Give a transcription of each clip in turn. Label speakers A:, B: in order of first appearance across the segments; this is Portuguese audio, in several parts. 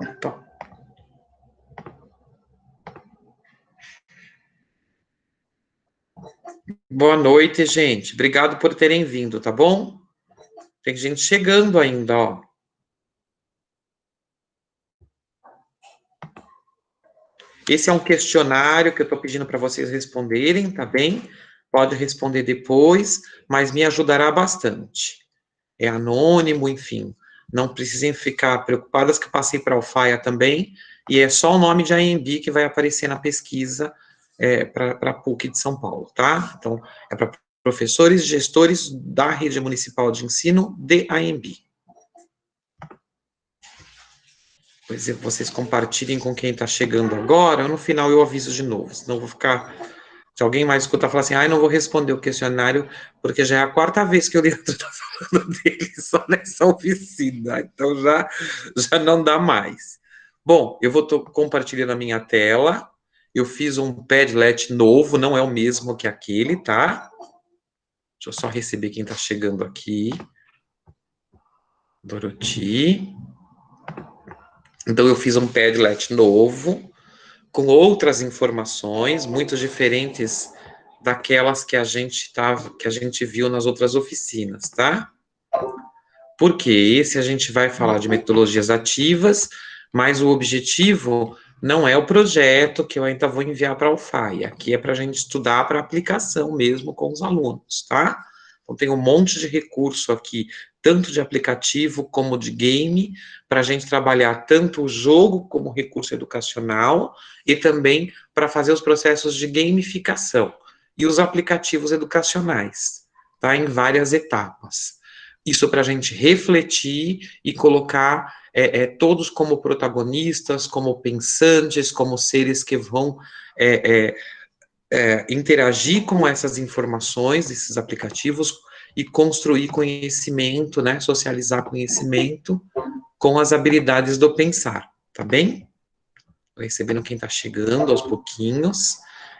A: Então. Boa noite, gente. Obrigado por terem vindo, tá bom? Tem gente chegando ainda, ó. Esse é um questionário que eu estou pedindo para vocês responderem, tá bem? Pode responder depois, mas me ajudará bastante. É anônimo, enfim. Não precisem ficar preocupadas que eu passei para a Alfaia também, e é só o nome de AMB que vai aparecer na pesquisa para a PUC de São Paulo, tá? Então, é para professores e gestores da rede municipal de ensino de AMB. Pois vocês compartilhem com quem está chegando agora, no final eu aviso de novo, senão eu vou ficar... Se alguém mais escutar falar assim, não vou responder o questionário, porque já é a quarta vez que o Leandro está falando dele só nessa oficina, então já não dá mais. Bom, eu vou compartilhando a minha tela, eu fiz um Padlet novo, não é o mesmo que aquele, tá? Deixa eu só receber quem está chegando aqui. Doroti. Então, eu fiz um Padlet novo, com outras informações, muito diferentes daquelas que a gente viu nas outras oficinas, tá? Porque esse a gente vai falar de metodologias ativas, mas o objetivo não é o projeto que eu ainda vou enviar para a UFAI. Aqui é para a gente estudar para aplicação mesmo com os alunos, tá? Então tem um monte de recurso aqui, tanto de aplicativo como de game, para a gente trabalhar tanto o jogo como recurso educacional e também para fazer os processos de gamificação e os aplicativos educacionais, tá? Em várias etapas. Isso para a gente refletir e colocar todos como protagonistas, como pensantes, como seres que vão interagir com essas informações, esses aplicativos, e construir conhecimento, né, socializar conhecimento com as habilidades do pensar, tá bem? Estou recebendo quem está chegando aos pouquinhos.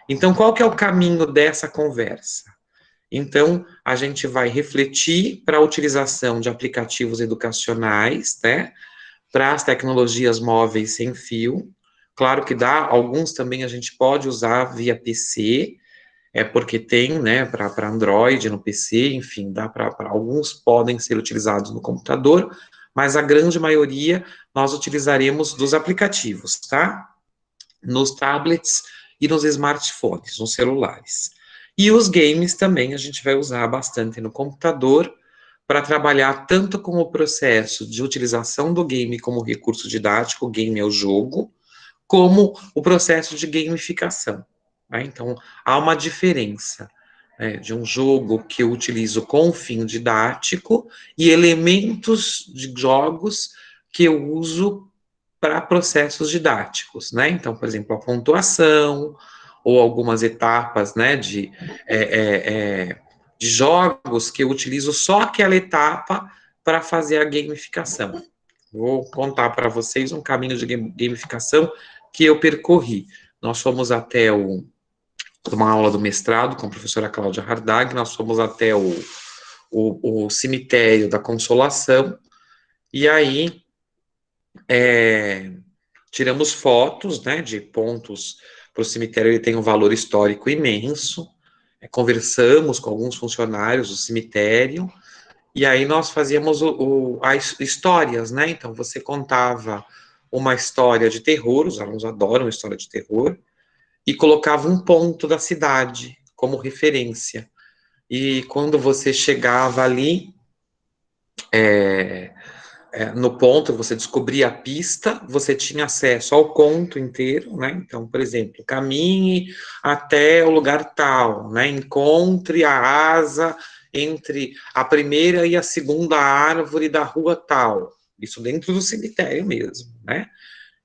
A: Então, qual que é o caminho dessa conversa? Então, a gente vai refletir para a utilização de aplicativos educacionais, né, para as tecnologias móveis sem fio. Claro que alguns também a gente pode usar via PC, porque tem, né, para Android no PC, enfim, alguns podem ser utilizados no computador, mas a grande maioria nós utilizaremos dos aplicativos, tá? Nos tablets e nos smartphones, nos celulares. E os games também a gente vai usar bastante no computador para trabalhar tanto com o processo de utilização do game como recurso didático, o game é o jogo, como o processo de gamificação. Né? Então, há uma diferença de um jogo que eu utilizo com fim didático e elementos de jogos que eu uso para processos didáticos, né? Então, por exemplo, a pontuação ou algumas etapas, né, de jogos que eu utilizo só aquela etapa para fazer a gamificação. Vou contar para vocês um caminho de gamificação que eu percorri. Nós fomos até uma aula do mestrado com a professora Cláudia Hardag, nós fomos até o cemitério da Consolação, e aí tiramos fotos, né, de pontos para o cemitério, ele tem um valor histórico imenso, conversamos com alguns funcionários do cemitério, e aí nós fazíamos as histórias, né, então você contava uma história de terror, os alunos adoram história de terror, e colocava um ponto da cidade como referência, e quando você chegava ali, no ponto, você descobria a pista, você tinha acesso ao conto inteiro, né? Então, por exemplo, caminhe até o lugar tal, né? Encontre a asa entre a primeira e a segunda árvore da rua tal. Isso dentro do cemitério mesmo, né?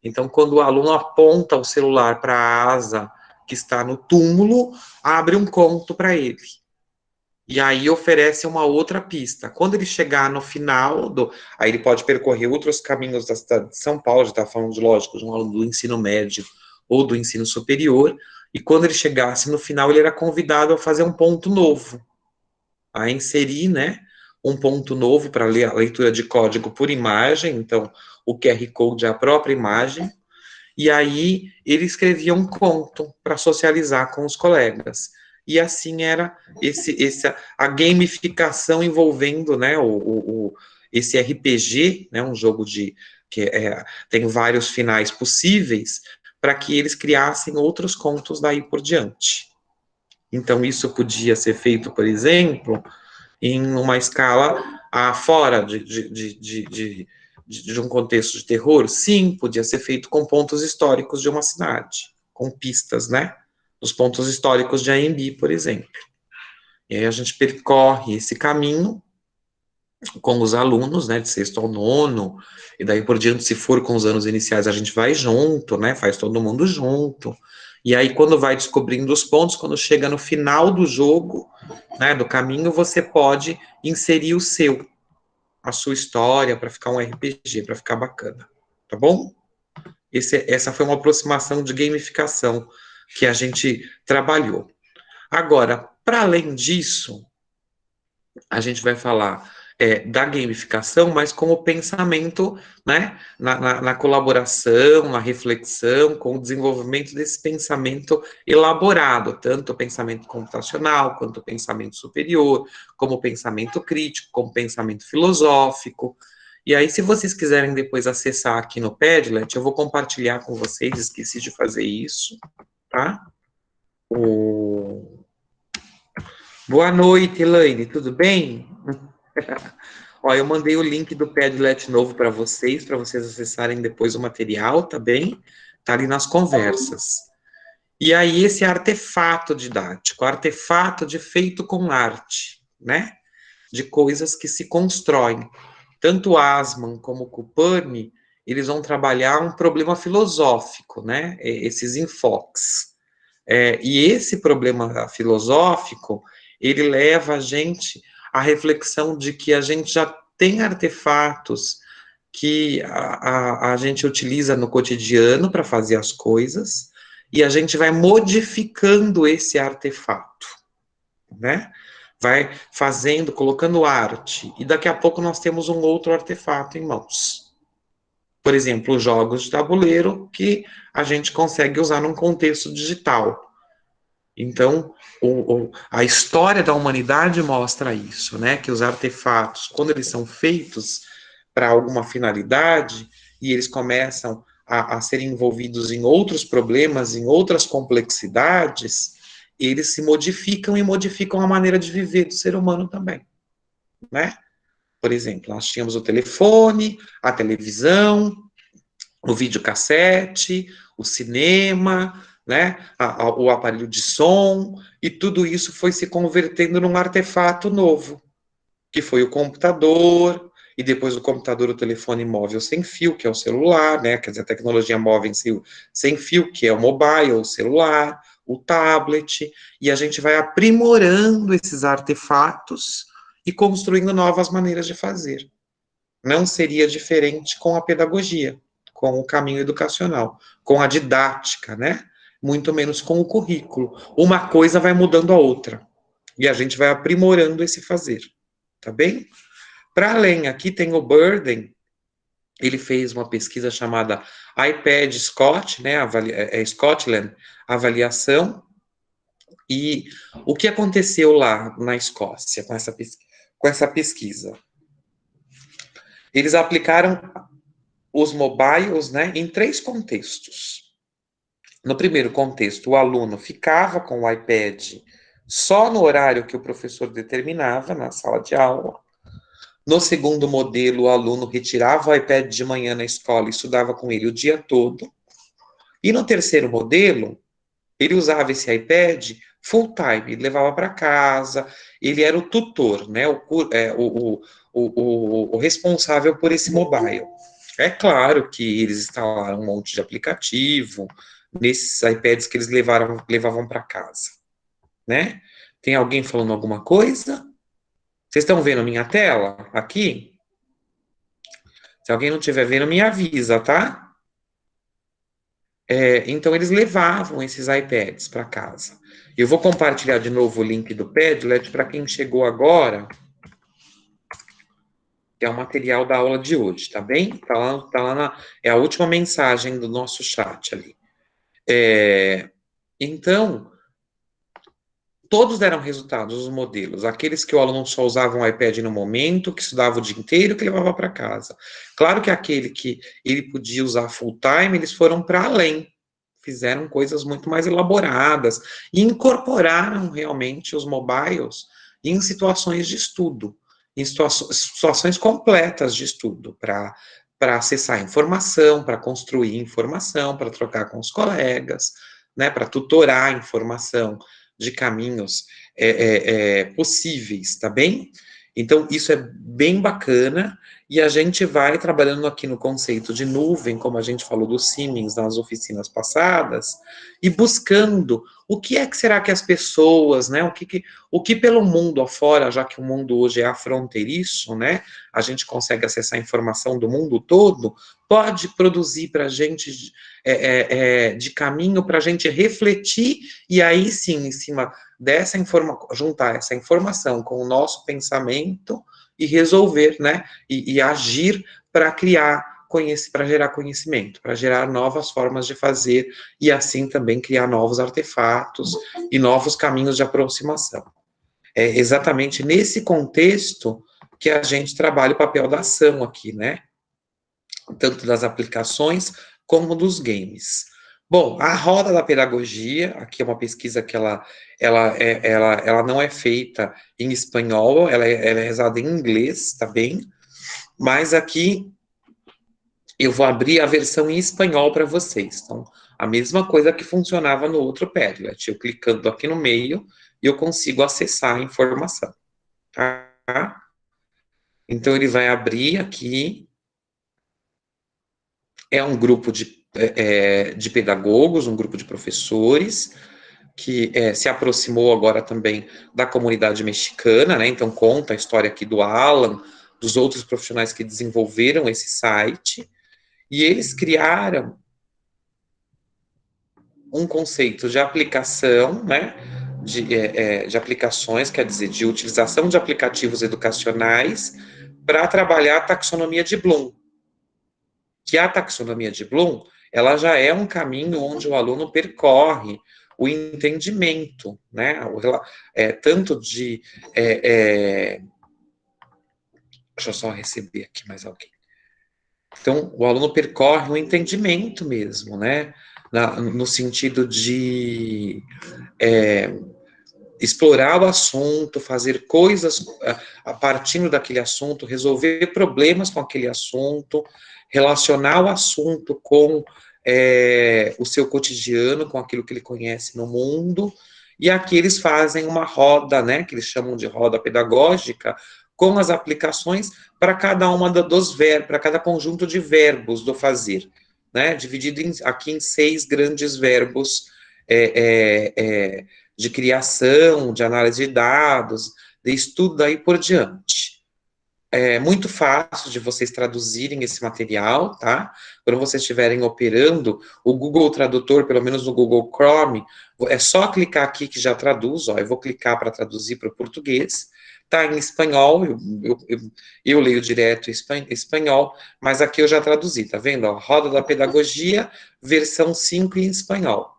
A: Então, quando o aluno aponta o celular para a asa que está no túmulo, abre um conto para ele. E aí oferece uma outra pista. Quando ele chegar no final, aí ele pode percorrer outros caminhos da cidade de São Paulo, já está falando, lógico, de um aluno do ensino médio ou do ensino superior, e quando ele chegasse no final, ele era convidado a fazer um ponto novo, a inserir, né, um ponto novo para ler a leitura de código por imagem, então o QR Code é a própria imagem, e aí ele escrevia um conto para socializar com os colegas. E assim era a gamificação envolvendo, né, esse RPG, né, um jogo que tem vários finais possíveis, para que eles criassem outros contos daí por diante. Então, isso podia ser feito, por exemplo, em uma escala fora de um contexto de terror. Sim, podia ser feito com pontos históricos de uma cidade, com pistas, né? Os pontos históricos de AMB, por exemplo. E aí a gente percorre esse caminho com os alunos, né, de sexto ao nono, e daí por diante, se for com os anos iniciais, a gente vai junto, né, faz todo mundo junto, e aí quando vai descobrindo os pontos, quando chega no final do jogo, né, do caminho, você pode inserir a sua história, para ficar um RPG, para ficar bacana, tá bom? Essa foi uma aproximação de gamificação que a gente trabalhou. Agora, para além disso, a gente vai falar da gamificação, mas com o pensamento, né, na colaboração, na reflexão, com o desenvolvimento desse pensamento elaborado, tanto o pensamento computacional, quanto o pensamento superior, como o pensamento crítico, como o pensamento filosófico. E aí, se vocês quiserem depois acessar aqui no Padlet, eu vou compartilhar com vocês, esqueci de fazer isso, tá? Boa noite, Elaine, tudo bem? Ó, eu mandei o link do Padlet novo para vocês acessarem depois o material, tá bem? Tá ali nas conversas. E aí, esse artefato didático, artefato feito com arte, né? De coisas que se constroem. Tanto Asman como Kupani, eles vão trabalhar um problema filosófico, né? Esses enfoques. E esse problema filosófico, ele leva a gente à reflexão de que a gente já tem artefatos que a gente utiliza no cotidiano para fazer as coisas, e a gente vai modificando esse artefato, né? Vai fazendo, colocando arte, e daqui a pouco nós temos um outro artefato em mãos. Por exemplo, os jogos de tabuleiro que a gente consegue usar num contexto digital. Então, a história da humanidade mostra isso, né? Que os artefatos, quando eles são feitos para alguma finalidade, e eles começam a serem envolvidos em outros problemas, em outras complexidades, eles se modificam e modificam a maneira de viver do ser humano também, né? Por exemplo, nós tínhamos o telefone, a televisão, o videocassete, o cinema, né, o aparelho de som, e tudo isso foi se convertendo num artefato novo, que foi o computador, e depois do computador o telefone móvel sem fio, que é o celular, né, quer dizer, a tecnologia móvel sem fio, que é o mobile, o celular, o tablet, e a gente vai aprimorando esses artefatos e construindo novas maneiras de fazer. Não seria diferente com a pedagogia, com o caminho educacional, com a didática, né? Muito menos com o currículo. Uma coisa vai mudando a outra. E a gente vai aprimorando esse fazer. Tá bem? Para além, aqui tem o Burden, ele fez uma pesquisa chamada iPad Scott, né? Scotland, avaliação. E o que aconteceu lá na Escócia com essa pesquisa? Eles aplicaram os mobiles, né, em 3 contextos. No primeiro contexto, o aluno ficava com o iPad só no horário que o professor determinava na sala de aula. No segundo modelo, o aluno retirava o iPad de manhã na escola e estudava com ele o dia todo. E no terceiro modelo, ele usava esse iPad full time, ele levava para casa, ele era o tutor, né, o responsável por esse mobile. É claro que eles instalaram um monte de aplicativo nesses iPads que eles levavam para casa, né? Tem alguém falando alguma coisa? Vocês estão vendo minha tela aqui? Se alguém não estiver vendo, me avisa, tá? Então, eles levavam esses iPads para casa. Eu vou compartilhar de novo o link do Padlet para quem chegou agora. que é o material da aula de hoje, tá bem? É a última mensagem do nosso chat ali. Então, todos deram resultados, os modelos. Aqueles que o aluno só usava o iPad no momento, que estudava o dia inteiro, que levava para casa. Claro que aquele que ele podia usar full time, eles foram para além. Fizeram coisas muito mais elaboradas e incorporaram realmente os mobiles em situações de estudo, em situações completas de estudo, para acessar informação, para construir informação, para trocar com os colegas, né, para tutorar informação de caminhos possíveis, tá bem? Então, isso é bem bacana, e a gente vai trabalhando aqui no conceito de nuvem, como a gente falou do Siemens nas oficinas passadas, e buscando o que é que será que as pessoas, né, o que pelo mundo afora, já que o mundo hoje é afronteiriço, né, a gente consegue acessar informação do mundo todo, pode produzir para a gente de caminho para a gente refletir, e aí sim, em cima dessa informação, juntar essa informação com o nosso pensamento e resolver, né, e agir para criar para gerar conhecimento, para gerar novas formas de fazer e assim também criar novos artefatos e novos caminhos de aproximação. É exatamente nesse contexto que a gente trabalha o papel da ação aqui, né? Tanto das aplicações como dos games. Bom, a roda da pedagogia, aqui é uma pesquisa que ela não é feita em espanhol, ela é rezada em inglês, tá bem? Mas aqui eu vou abrir a versão em espanhol para vocês. Então, a mesma coisa que funcionava no outro Padlet. Eu clicando aqui no meio e eu consigo acessar a informação. Tá? Então, ele vai abrir aqui. É um grupo de pedagogos, um grupo de professores, que se aproximou agora também da comunidade mexicana, né? Então, conta a história aqui do Alan, dos outros profissionais que desenvolveram esse site, e eles criaram um conceito de aplicação, né, de aplicações, quer dizer, de utilização de aplicativos educacionais para trabalhar a taxonomia de Bloom. Que a taxonomia de Bloom, ela já é um caminho onde o aluno percorre o entendimento, né, tanto de... deixa eu só receber aqui mais alguém. Então, o aluno percorre o entendimento mesmo, né, no sentido de explorar o assunto, fazer coisas a partir daquele assunto, resolver problemas com aquele assunto, relacionar o assunto com o seu cotidiano, com aquilo que ele conhece no mundo, e aqui eles fazem uma roda, né, que eles chamam de roda pedagógica, com as aplicações para cada uma dos verbos, para cada conjunto de verbos do fazer, né, dividido aqui em 6 grandes verbos de criação, de análise de dados, de estudo daí por diante. É muito fácil de vocês traduzirem esse material, tá? Quando vocês estiverem operando, o Google Tradutor, pelo menos no Google Chrome, é só clicar aqui que já traduz, ó, eu vou clicar para traduzir para o português, tá em espanhol, eu leio direto espanhol, mas aqui eu já traduzi, tá vendo? Ó, Roda da Pedagogia, versão 5 em espanhol.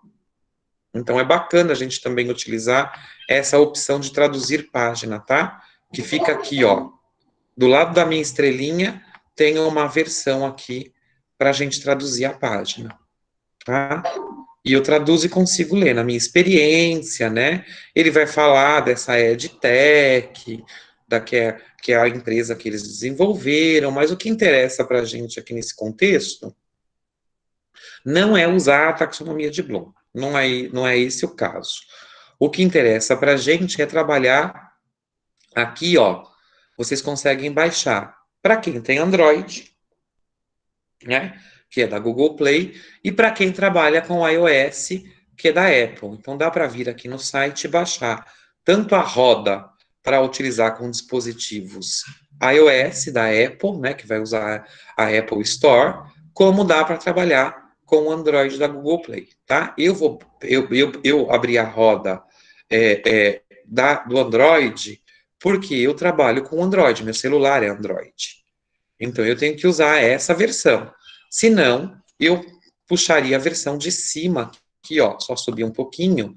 A: Então, é bacana a gente também utilizar essa opção de traduzir página, tá? Que fica aqui, ó, do lado da minha estrelinha, tem uma versão aqui para a gente traduzir a página, tá? E eu traduzo e consigo ler, na minha experiência, né? Ele vai falar dessa EdTech, que é a empresa que eles desenvolveram, mas o que interessa para a gente aqui nesse contexto não é usar a taxonomia de Bloom, não é esse o caso. O que interessa para a gente é trabalhar aqui, ó, vocês conseguem baixar para quem tem Android, né, que é da Google Play, e para quem trabalha com iOS, que é da Apple. Então dá para vir aqui no site e baixar tanto a roda para utilizar com dispositivos iOS da Apple, né, que vai usar a Apple Store, como dá para trabalhar com o Android da Google Play, tá? Eu abri a roda do Android porque eu trabalho com Android, meu celular é Android, Então, eu tenho que usar essa versão. Se não, eu puxaria a versão de cima, aqui, ó, só subir um pouquinho,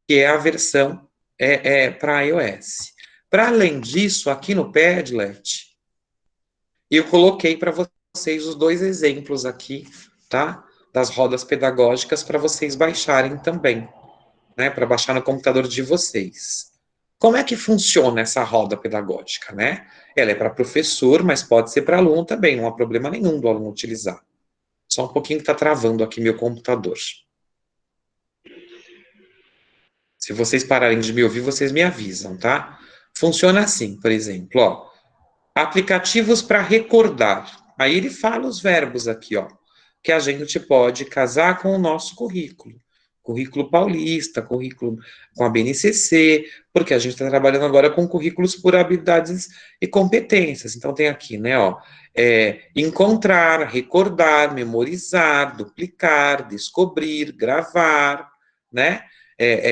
A: que é a versão para iOS. Para além disso, aqui no Padlet, eu coloquei para vocês os dois exemplos aqui, tá? Das rodas pedagógicas para vocês baixarem também, né? Para baixar no computador de vocês. Como é que funciona essa roda pedagógica, né? Ela é para professor, mas pode ser para aluno também, não há problema nenhum do aluno utilizar. Só um pouquinho que está travando aqui meu computador. Se vocês pararem de me ouvir, vocês me avisam, tá? Funciona assim, por exemplo, ó. Aplicativos para recordar. Aí ele fala os verbos aqui, ó, que a gente pode casar com o nosso currículo. Currículo paulista, currículo com a BNCC, porque a gente está trabalhando agora com currículos por habilidades e competências. Então tem aqui, né, ó, encontrar, recordar, memorizar, duplicar, descobrir, gravar, né,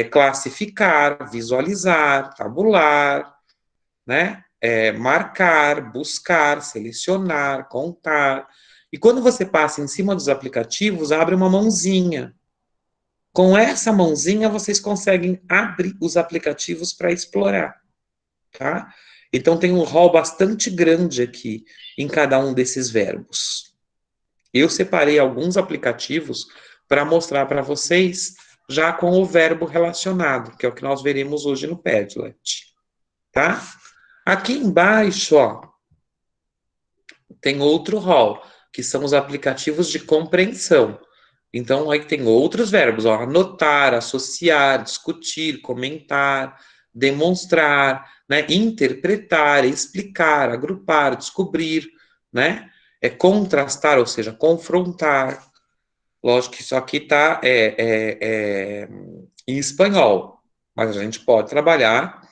A: classificar, visualizar, tabular, né, marcar, buscar, selecionar, contar. E quando você passa em cima dos aplicativos, abre uma mãozinha. Com essa mãozinha, vocês conseguem abrir os aplicativos para explorar, tá? Então, tem um rol bastante grande aqui em cada um desses verbos. Eu separei alguns aplicativos para mostrar para vocês já com o verbo relacionado, que é o que nós veremos hoje no Padlet, tá? Aqui embaixo, ó, tem outro rol, que são os aplicativos de compreensão. Então, aí tem outros verbos, ó, anotar, associar, discutir, comentar, demonstrar, né, interpretar, explicar, agrupar, descobrir, né, contrastar, ou seja, confrontar. Lógico que isso aqui está em espanhol, mas a gente pode trabalhar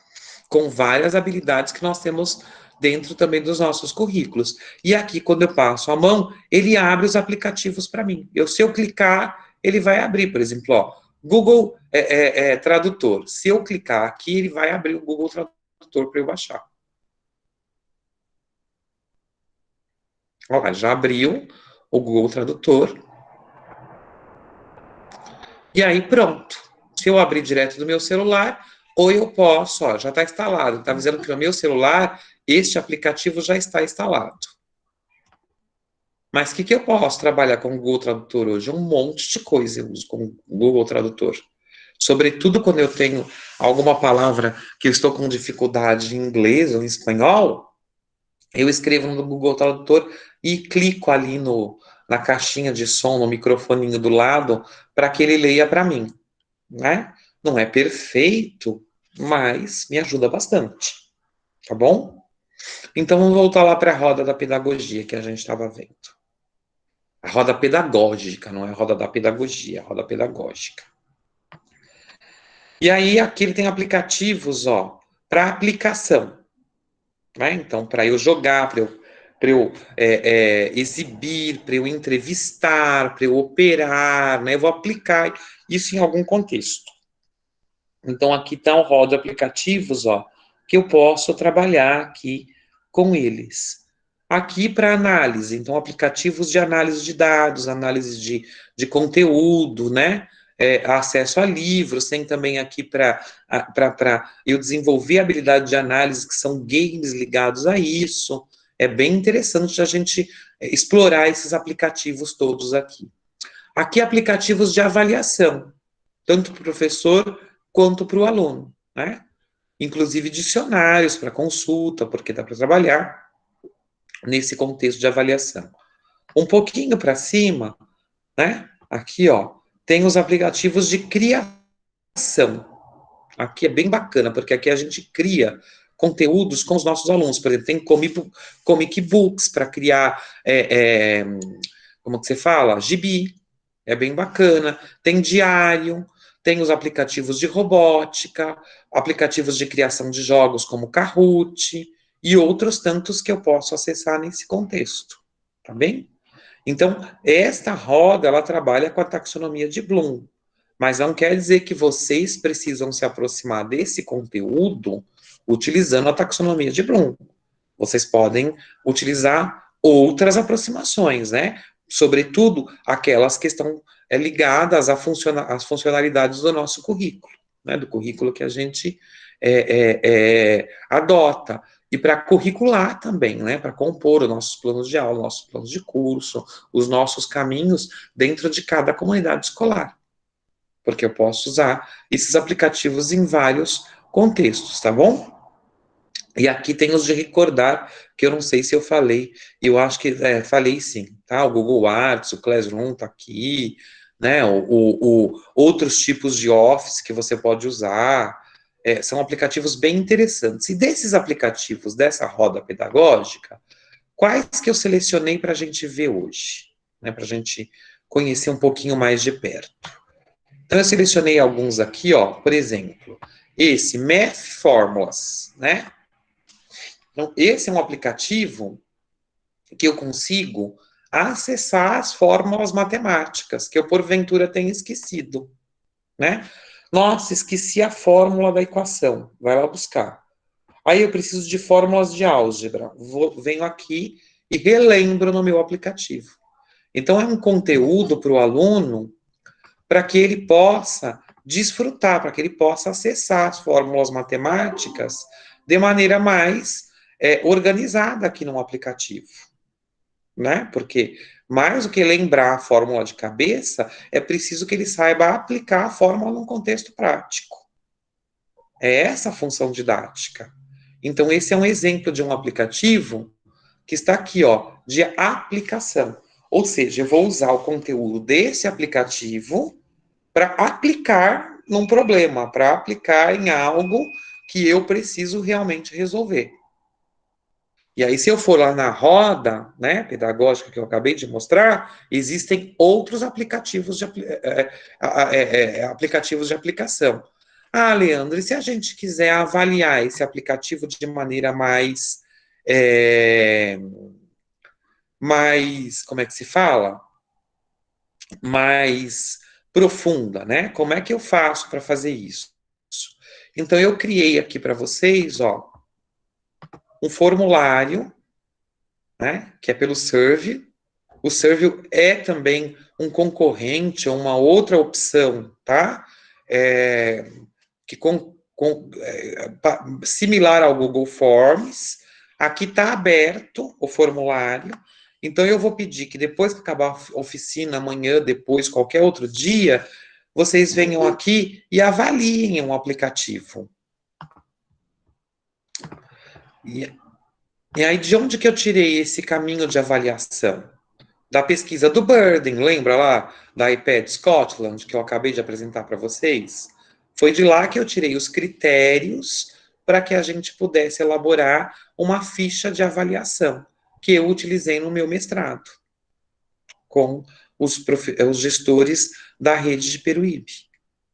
A: com várias habilidades que nós temos dentro também dos nossos currículos. E aqui, quando eu passo a mão, ele abre os aplicativos para mim. Se eu clicar, ele vai abrir, por exemplo, ó, Google Tradutor. Se eu clicar aqui, ele vai abrir o Google Tradutor para eu baixar. Ó, já abriu o Google Tradutor. E aí, pronto. Se eu abrir direto do meu celular, ou eu posso, ó, já está instalado. Está avisando que no meu celular, este aplicativo já está instalado. Mas o que eu posso trabalhar com o Google Tradutor hoje? Um monte de coisa eu uso com o Google Tradutor. Sobretudo quando eu tenho alguma palavra que eu estou com dificuldade em inglês ou em espanhol, eu escrevo no Google Tradutor e clico ali na caixinha de som, no microfoninho do lado, para que ele leia para mim, né? Não é perfeito, mas me ajuda bastante, tá bom? Então vamos voltar lá para a roda da pedagogia que a gente estava vendo. A roda pedagógica, não é a roda da pedagogia, é a roda pedagógica. E aí, aqui ele tem aplicativos, ó, para aplicação. Né? Então, para eu jogar, para eu exibir, para eu entrevistar, para eu operar, né? Eu vou aplicar isso em algum contexto. Então, aqui está o rol de aplicativos, ó, que eu posso trabalhar aqui com eles. Aqui para análise, então aplicativos de análise de dados, análise de conteúdo, né? Acesso a livros, tem também aqui para eu desenvolver a habilidade de análise, que são games ligados a isso. É bem interessante a gente explorar esses aplicativos todos aqui. Aqui, aplicativos de avaliação, tanto para o professor quanto para o aluno, né? Inclusive dicionários para consulta, porque dá para trabalhar nesse contexto de avaliação. Um pouquinho para cima, né? Aqui, ó, tem os aplicativos de criação. Aqui é bem bacana, porque aqui a gente cria conteúdos com os nossos alunos. Por exemplo, tem comic books para criar, como que você fala? Gibi. É bem bacana. Tem diário, tem os aplicativos de robótica, aplicativos de criação de jogos como Kahoot e outros tantos que eu posso acessar nesse contexto, tá bem? Então, esta roda, ela trabalha com a taxonomia de Bloom, mas não quer dizer que vocês precisam se aproximar desse conteúdo utilizando a taxonomia de Bloom. Vocês podem utilizar outras aproximações, né? Sobretudo aquelas que estão ligadas às funcionalidades do nosso currículo, né? Do currículo que a gente adota. E para curricular também, né? Para compor os nossos planos de aula, nossos planos de curso, os nossos caminhos dentro de cada comunidade escolar. Porque eu posso usar esses aplicativos em vários contextos, tá bom? E aqui tem os de recordar, que eu não sei se eu falei, eu acho que falei sim, tá? O Google Arts, o Classroom tá aqui, né? Outros tipos de Office que você pode usar, são aplicativos bem interessantes. E desses aplicativos, dessa roda pedagógica, quais que eu selecionei para a gente ver hoje, né? Para a gente conhecer um pouquinho mais de perto. Então, eu selecionei alguns aqui, ó, por exemplo, esse Math Formulas, né? Então, esse é um aplicativo que eu consigo acessar as fórmulas matemáticas que eu, porventura, tenha esquecido, né? Nossa, esqueci a fórmula da equação. Vai lá buscar. Aí eu preciso de fórmulas de álgebra. Venho aqui e relembro no meu aplicativo. Então, é um conteúdo para o aluno para que ele possa desfrutar, para que ele possa acessar as fórmulas matemáticas de maneira mais organizada aqui no aplicativo, né? Porque mais do que lembrar a fórmula de cabeça, é preciso que ele saiba aplicar a fórmula num contexto prático. É essa a função didática. Então, esse é um exemplo de um aplicativo que está aqui, ó, de aplicação. Ou seja, eu vou usar o conteúdo desse aplicativo para aplicar num problema, para aplicar em algo que eu preciso realmente resolver. E aí, se eu for lá na roda, né, pedagógica que eu acabei de mostrar, existem outros aplicativos aplicativos de aplicação. Ah, Leandro, e se a gente quiser avaliar esse aplicativo de maneira mais, como é que se fala? Mais profunda, né? Como é que eu faço para fazer isso? Então, eu criei aqui para vocês, ó, um formulário, né, que é pelo Survey. O Survey é também um concorrente, uma outra opção, tá? Que similar ao Google Forms. Aqui está aberto o formulário. Então, eu vou pedir que depois que acabar a oficina, amanhã, depois, qualquer outro dia, vocês venham aqui e avaliem um aplicativo. E aí, de onde que eu tirei esse caminho de avaliação? Da pesquisa do Burden, lembra lá? Da iPad Scotland, que eu acabei de apresentar para vocês? Foi de lá que eu tirei os critérios para que a gente pudesse elaborar uma ficha de avaliação, que eu utilizei no meu mestrado, com os gestores da rede de Peruíbe.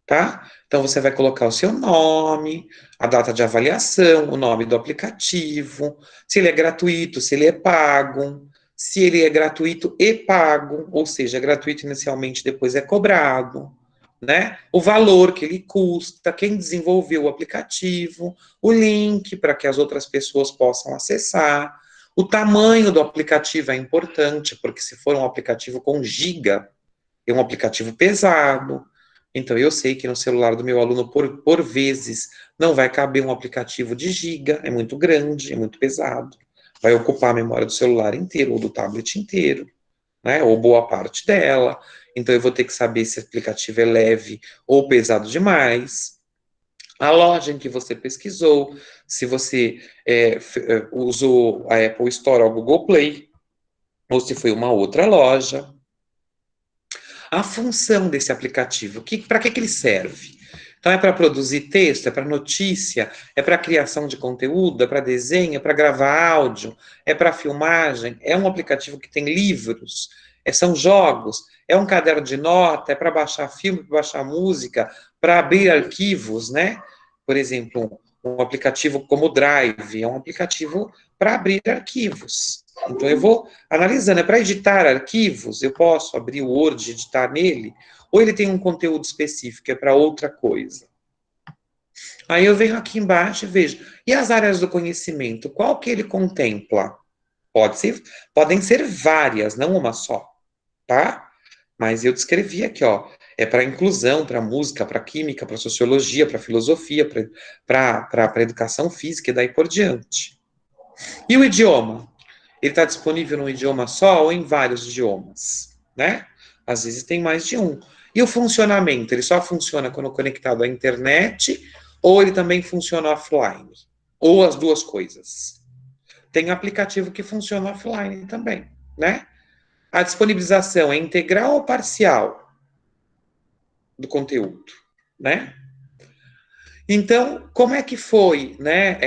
A: Tá? Então, você vai colocar o seu nome, a data de avaliação, o nome do aplicativo, se ele é gratuito, se ele é pago, se ele é gratuito e pago, ou seja, é gratuito inicialmente, depois é cobrado, né? O valor que ele custa, quem desenvolveu o aplicativo, o link para que as outras pessoas possam acessar, o tamanho do aplicativo é importante, porque se for um aplicativo com giga, é um aplicativo pesado. Então, eu sei que no celular do meu aluno, por vezes, não vai caber um aplicativo de giga, é muito grande, é muito pesado. Vai ocupar a memória do celular inteiro, ou do tablet inteiro, né? Ou boa parte dela. Então, eu vou ter que saber se o aplicativo é leve ou pesado demais. A loja em que você pesquisou, se você usou a Apple Store ou o Google Play, ou se foi uma outra loja. A função desse aplicativo, para que ele serve? Então, é para produzir texto, é para notícia, é para criação de conteúdo, é para desenho, é para gravar áudio, é para filmagem, é um aplicativo que tem livros, são jogos, é um caderno de nota, é para baixar filme, para baixar música, para abrir arquivos, né? Por exemplo, um aplicativo como o Drive, é um aplicativo para abrir arquivos. Então, eu vou analisando. É para editar arquivos, eu posso abrir o Word e editar nele, ou ele tem um conteúdo específico, é para outra coisa. Aí eu venho aqui embaixo e vejo. E as áreas do conhecimento, qual que ele contempla? Podem ser várias, não uma só, tá? Mas eu descrevi aqui, ó, é para inclusão, para música, para química, para sociologia, para filosofia, para educação física e daí por diante. E o idioma? Ele está disponível num idioma só ou em vários idiomas, né? Às vezes tem mais de um. E o funcionamento? Ele só funciona quando conectado à internet ou ele também funciona offline? Ou as duas coisas? Tem aplicativo que funciona offline também, né? A disponibilização é integral ou parcial do conteúdo, né? Então, como é que foi, né,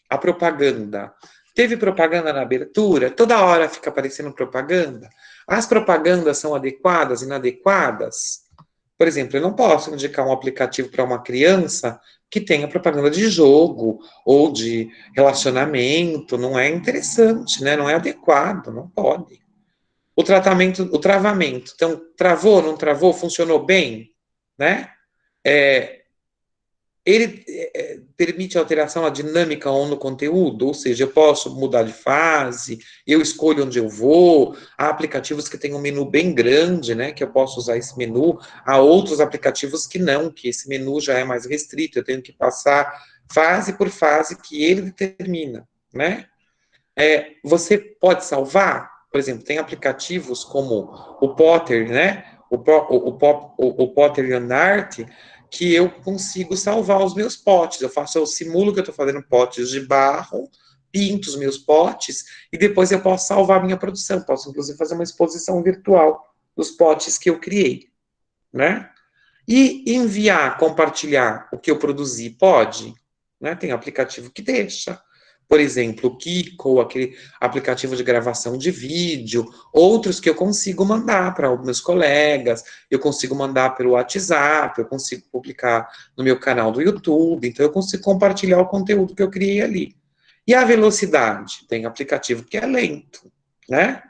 A: a propaganda? Teve propaganda na abertura? Toda hora fica aparecendo propaganda? As propagandas são adequadas, inadequadas? Por exemplo, eu não posso indicar um aplicativo para uma criança que tenha propaganda de jogo ou de relacionamento, não é interessante, né? Não é adequado, não pode. O tratamento, o travamento, então, travou, não travou, funcionou bem, né? É, ele permite alteração na dinâmica ou no conteúdo, ou seja, eu posso mudar de fase, eu escolho onde eu vou, há aplicativos que têm um menu bem grande, né, que eu posso usar esse menu, há outros aplicativos que não, que esse menu já é mais restrito, eu tenho que passar fase por fase que ele determina, né. Você pode salvar, por exemplo, tem aplicativos como o Potter, né, o Potter e Art, que eu consigo salvar os meus potes. Eu simulo que eu estou fazendo potes de barro, pinto os meus potes e depois eu posso salvar a minha produção. Posso, inclusive, fazer uma exposição virtual dos potes que eu criei, né? E enviar, compartilhar o que eu produzi, pode? Né? Tem aplicativo que deixa. Por exemplo, o Kiko, aquele aplicativo de gravação de vídeo, outros que eu consigo mandar para os meus colegas, eu consigo mandar pelo WhatsApp, eu consigo publicar no meu canal do YouTube, então eu consigo compartilhar o conteúdo que eu criei ali. E a velocidade? Tem aplicativo que é lento, né?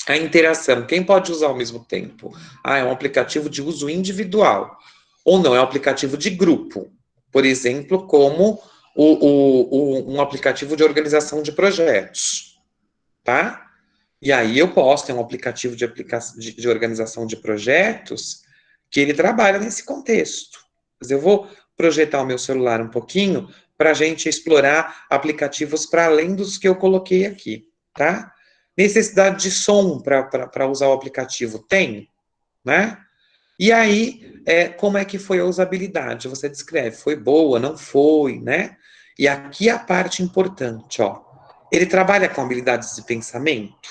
A: A interação, quem pode usar ao mesmo tempo? Ah, é um aplicativo de uso individual. Ou não, é um aplicativo de grupo. Por exemplo, como um aplicativo de organização de projetos. Tá? E aí eu posso ter um aplicativo de organização de projetos que ele trabalha nesse contexto. Mas eu vou projetar o meu celular um pouquinho para a gente explorar aplicativos para além dos que eu coloquei aqui, tá? Necessidade de som para usar o aplicativo? Tem, né? E aí, como é que foi a usabilidade? Você descreve, foi boa, não foi, né? E aqui a parte importante, ó. Ele trabalha com habilidades de pensamento,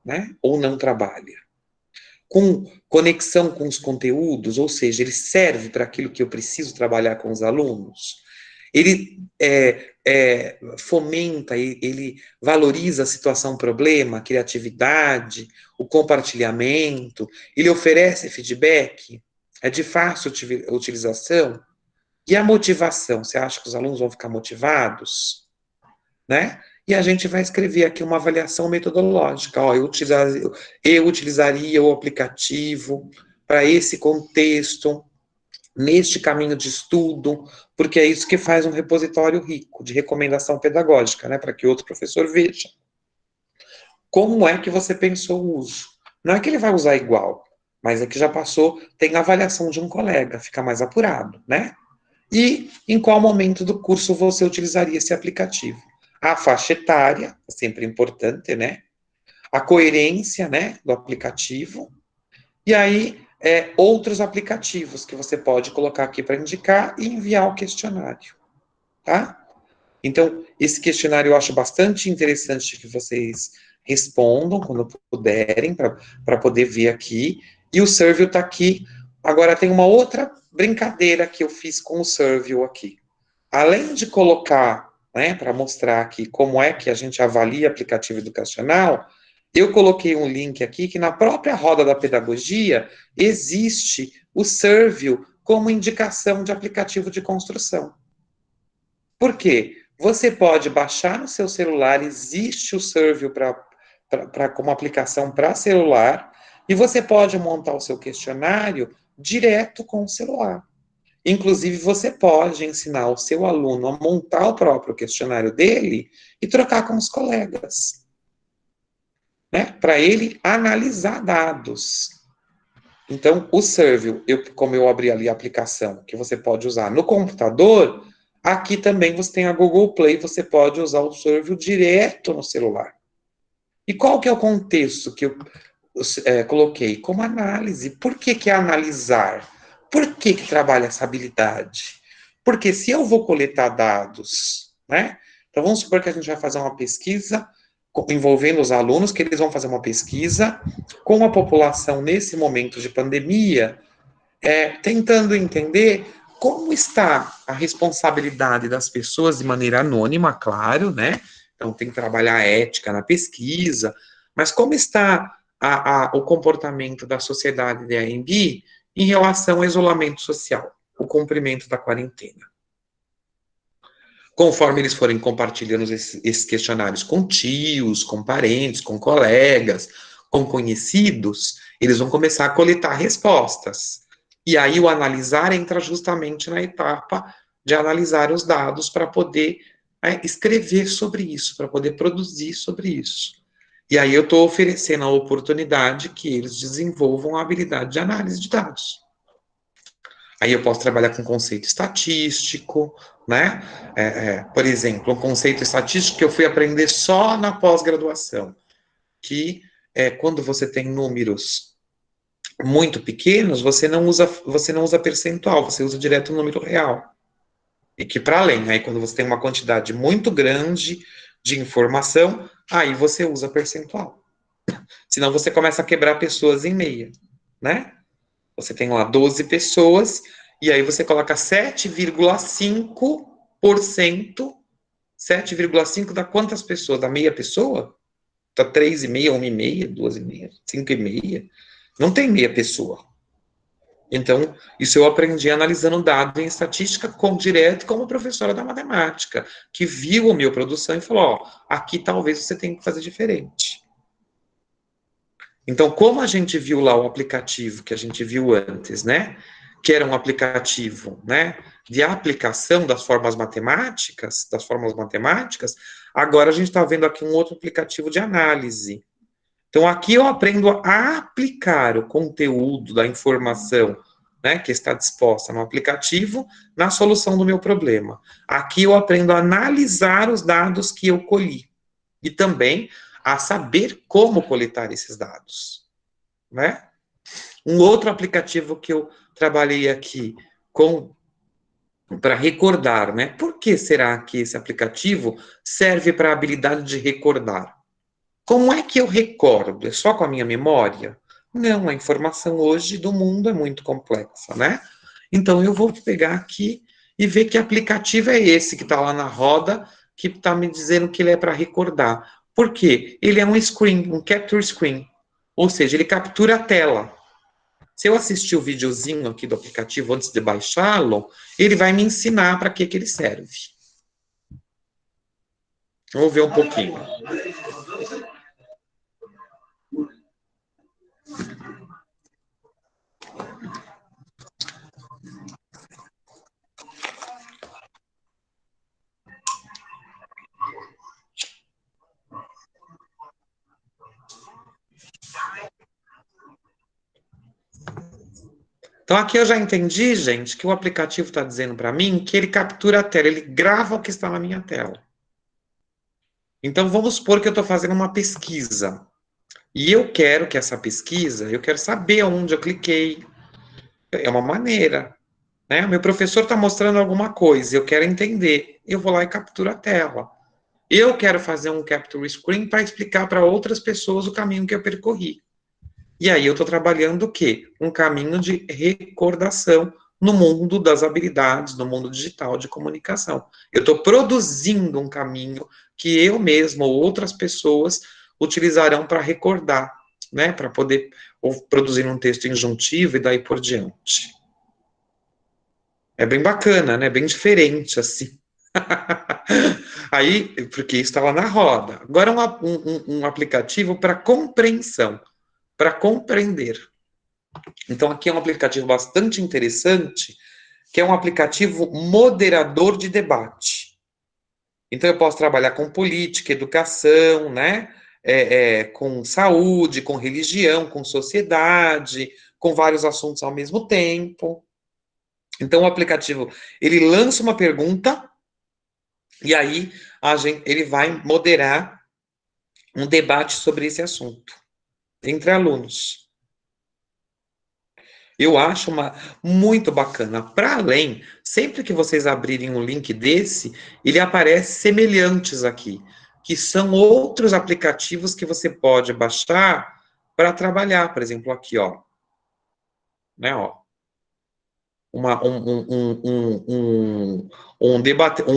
A: né? Ou não trabalha? Com conexão com os conteúdos, ou seja, ele serve para aquilo que eu preciso trabalhar com os alunos? Ele fomenta, ele valoriza a situação-problema, a criatividade, o compartilhamento, ele oferece feedback, é de fácil utilização, e a motivação, você acha que os alunos vão ficar motivados? Né? E a gente vai escrever aqui uma avaliação metodológica. Ó, eu utilizaria o aplicativo para esse contexto, neste caminho de estudo, porque é isso que faz um repositório rico de recomendação pedagógica, né, para que outro professor veja. Como é que você pensou o uso? Não é que ele vai usar igual, mas é que já passou, tem a avaliação de um colega, fica mais apurado, né? E em qual momento do curso você utilizaria esse aplicativo? A faixa etária, é sempre importante, né? A coerência, né, do aplicativo. E aí, outros aplicativos que você pode colocar aqui para indicar e enviar o questionário, tá? Então, esse questionário eu acho bastante interessante que vocês respondam quando puderem, para poder ver aqui. E o Survey está aqui. Agora, tem uma outra brincadeira que eu fiz com o Survey aqui. Além de colocar, né, para mostrar aqui como é que a gente avalia aplicativo educacional, eu coloquei um link aqui que na própria roda da pedagogia existe o Survey como indicação de aplicativo de construção. Por quê? Você pode baixar no seu celular, existe o Survey como aplicação para celular, e você pode montar o seu questionário direto com o celular. Inclusive, você pode ensinar o seu aluno a montar o próprio questionário dele e trocar com os colegas, né? Para ele analisar dados. Então, o Servil, como eu abri ali a aplicação, que você pode usar no computador, aqui também você tem a Google Play, você pode usar o Servil direto no celular. E qual que é o contexto que eu coloquei? Como análise. Por que analisar? Por que trabalha essa habilidade? Porque se eu vou coletar dados, né? Então, vamos supor que a gente vai fazer uma pesquisa envolvendo os alunos, que eles vão fazer uma pesquisa com a população nesse momento de pandemia, tentando entender como está a responsabilidade das pessoas de maneira anônima, claro, né? Então, tem que trabalhar a ética na pesquisa, mas como está o comportamento da sociedade de AMB em relação ao isolamento social, o cumprimento da quarentena. Conforme eles forem compartilhando esses questionários com tios, com parentes, com colegas, com conhecidos, eles vão começar a coletar respostas. E aí o analisar entra justamente na etapa de analisar os dados para poder escrever sobre isso, para poder produzir sobre isso. E aí eu estou oferecendo a oportunidade que eles desenvolvam a habilidade de análise de dados. Aí eu posso trabalhar com conceito estatístico, né? Por exemplo, um conceito estatístico que eu fui aprender só na pós-graduação, que quando você tem números muito pequenos, você não usa percentual, você usa direto o número real. E que para além, aí quando você tem uma quantidade muito grande de informação, aí você usa percentual. Senão você começa a quebrar pessoas em meia, né? Você tem lá 12 pessoas, e aí você coloca 7,5%. 7,5% dá quantas pessoas? Dá meia pessoa? Dá 3,5, 1,5, 2,5, 5,5. Não tem meia pessoa. Então, isso eu aprendi analisando dado em estatística direto como professora da matemática, que viu a minha produção e falou, ó, aqui talvez você tenha que fazer diferente. Então, como a gente viu lá o aplicativo que a gente viu antes, né, que era um aplicativo, né, de aplicação das fórmulas matemáticas, agora a gente está vendo aqui um outro aplicativo de análise. Então, aqui eu aprendo a aplicar o conteúdo da informação, né, que está disposta no aplicativo, na solução do meu problema. Aqui eu aprendo a analisar os dados que eu colhi. E também a saber como coletar esses dados, né? Um outro aplicativo que eu trabalhei aqui para recordar, né? Por que será que esse aplicativo serve para a habilidade de recordar? Como é que eu recordo? É só com a minha memória? Não, a informação hoje do mundo é muito complexa, né? Então, eu vou pegar aqui e ver que aplicativo é esse que está lá na roda, que está me dizendo que ele é para recordar. Por quê? Ele é um screen, um capture screen. Ou seja, ele captura a tela. Se eu assistir o videozinho aqui do aplicativo antes de baixá-lo, ele vai me ensinar para que ele serve. Vamos ver um pouquinho. Então, aqui eu já entendi, gente, que o aplicativo está dizendo para mim que ele captura a tela, ele grava o que está na minha tela. Então, vamos supor que eu estou fazendo uma pesquisa. E eu quero que essa pesquisa, eu quero saber onde eu cliquei. É uma maneira, né? O meu professor está mostrando alguma coisa, eu quero entender. Eu vou lá e capturo a tela. Eu quero fazer um capture screen para explicar para outras pessoas o caminho que eu percorri. E aí eu estou trabalhando o quê? Um caminho de recordação no mundo das habilidades, no mundo digital de comunicação. Eu estou produzindo um caminho que eu mesmo ou outras pessoas utilizarão para recordar, né? Para poder produzir um texto injuntivo e daí por diante. É bem bacana, né? Bem diferente, assim. Aí, porque isso está lá na roda. Agora, um aplicativo para compreensão, para compreender. Então, aqui é um aplicativo bastante interessante, que é um aplicativo moderador de debate. Então, eu posso trabalhar com política, educação, né? Com saúde, com religião, com sociedade, com vários assuntos ao mesmo tempo. Então, o aplicativo, ele lança uma pergunta e aí ele vai moderar um debate sobre esse assunto entre alunos. Eu acho muito bacana. Para além, sempre que vocês abrirem um link desse, ele aparece semelhantes aqui, que são outros aplicativos que você pode baixar para trabalhar. Por exemplo, aqui, ó. Né, ó. Um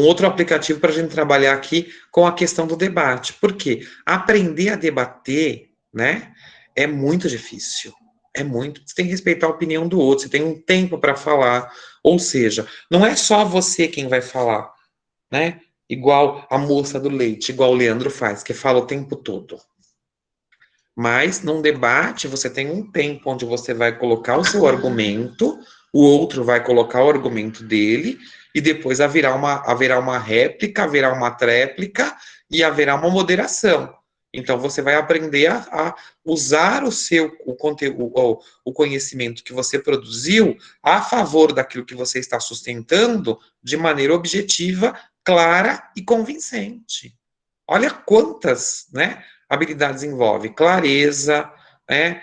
A: outro aplicativo para a gente trabalhar aqui com a questão do debate. Por quê? Aprender a debater, né, é muito difícil. É muito. Você tem que respeitar a opinião do outro, você tem um tempo para falar. Ou seja, não é só você quem vai falar, né? Igual a moça do leite, igual o Leandro faz, que fala o tempo todo. Mas, num debate, você tem um tempo onde você vai colocar o seu argumento, o outro vai colocar o argumento dele, e depois haverá uma réplica, haverá uma tréplica, e haverá uma moderação. Então, você vai aprender a usar o conteúdo, o conhecimento que você produziu a favor daquilo que você está sustentando de maneira objetiva, clara e convincente. Olha quantas, né, habilidades envolve. Clareza, né,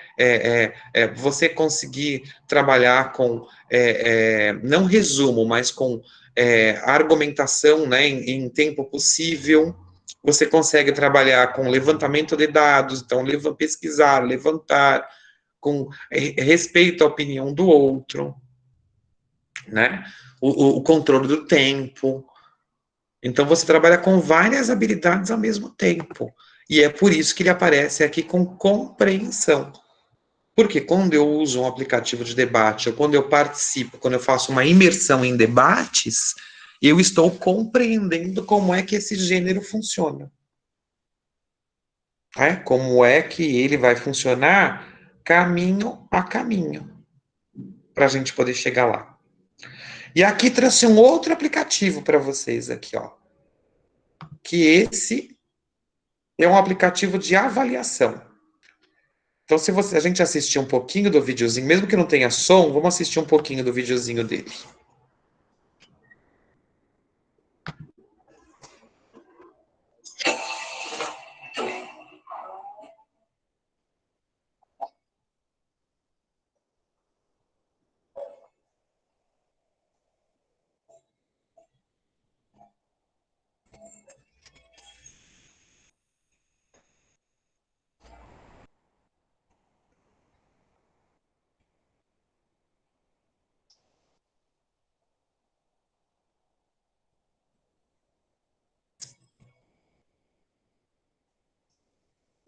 A: você conseguir trabalhar com, não resumo, mas com argumentação, né, em tempo possível. Você consegue trabalhar com levantamento de dados, então pesquisar, levantar, com respeito à opinião do outro, né, o controle do tempo. Então, você trabalha com várias habilidades ao mesmo tempo. E é por isso que ele aparece aqui com compreensão. Porque quando eu uso um aplicativo de debate, ou quando eu participo, quando eu faço uma imersão em debates, eu estou compreendendo como é que esse gênero funciona. Como é que ele vai funcionar caminho a caminho, para a gente poder chegar lá. E aqui trouxe um outro aplicativo para vocês aqui, ó. Que esse é um aplicativo de avaliação. Então, se a gente assistir um pouquinho do videozinho, mesmo que não tenha som, vamos assistir um pouquinho do videozinho dele.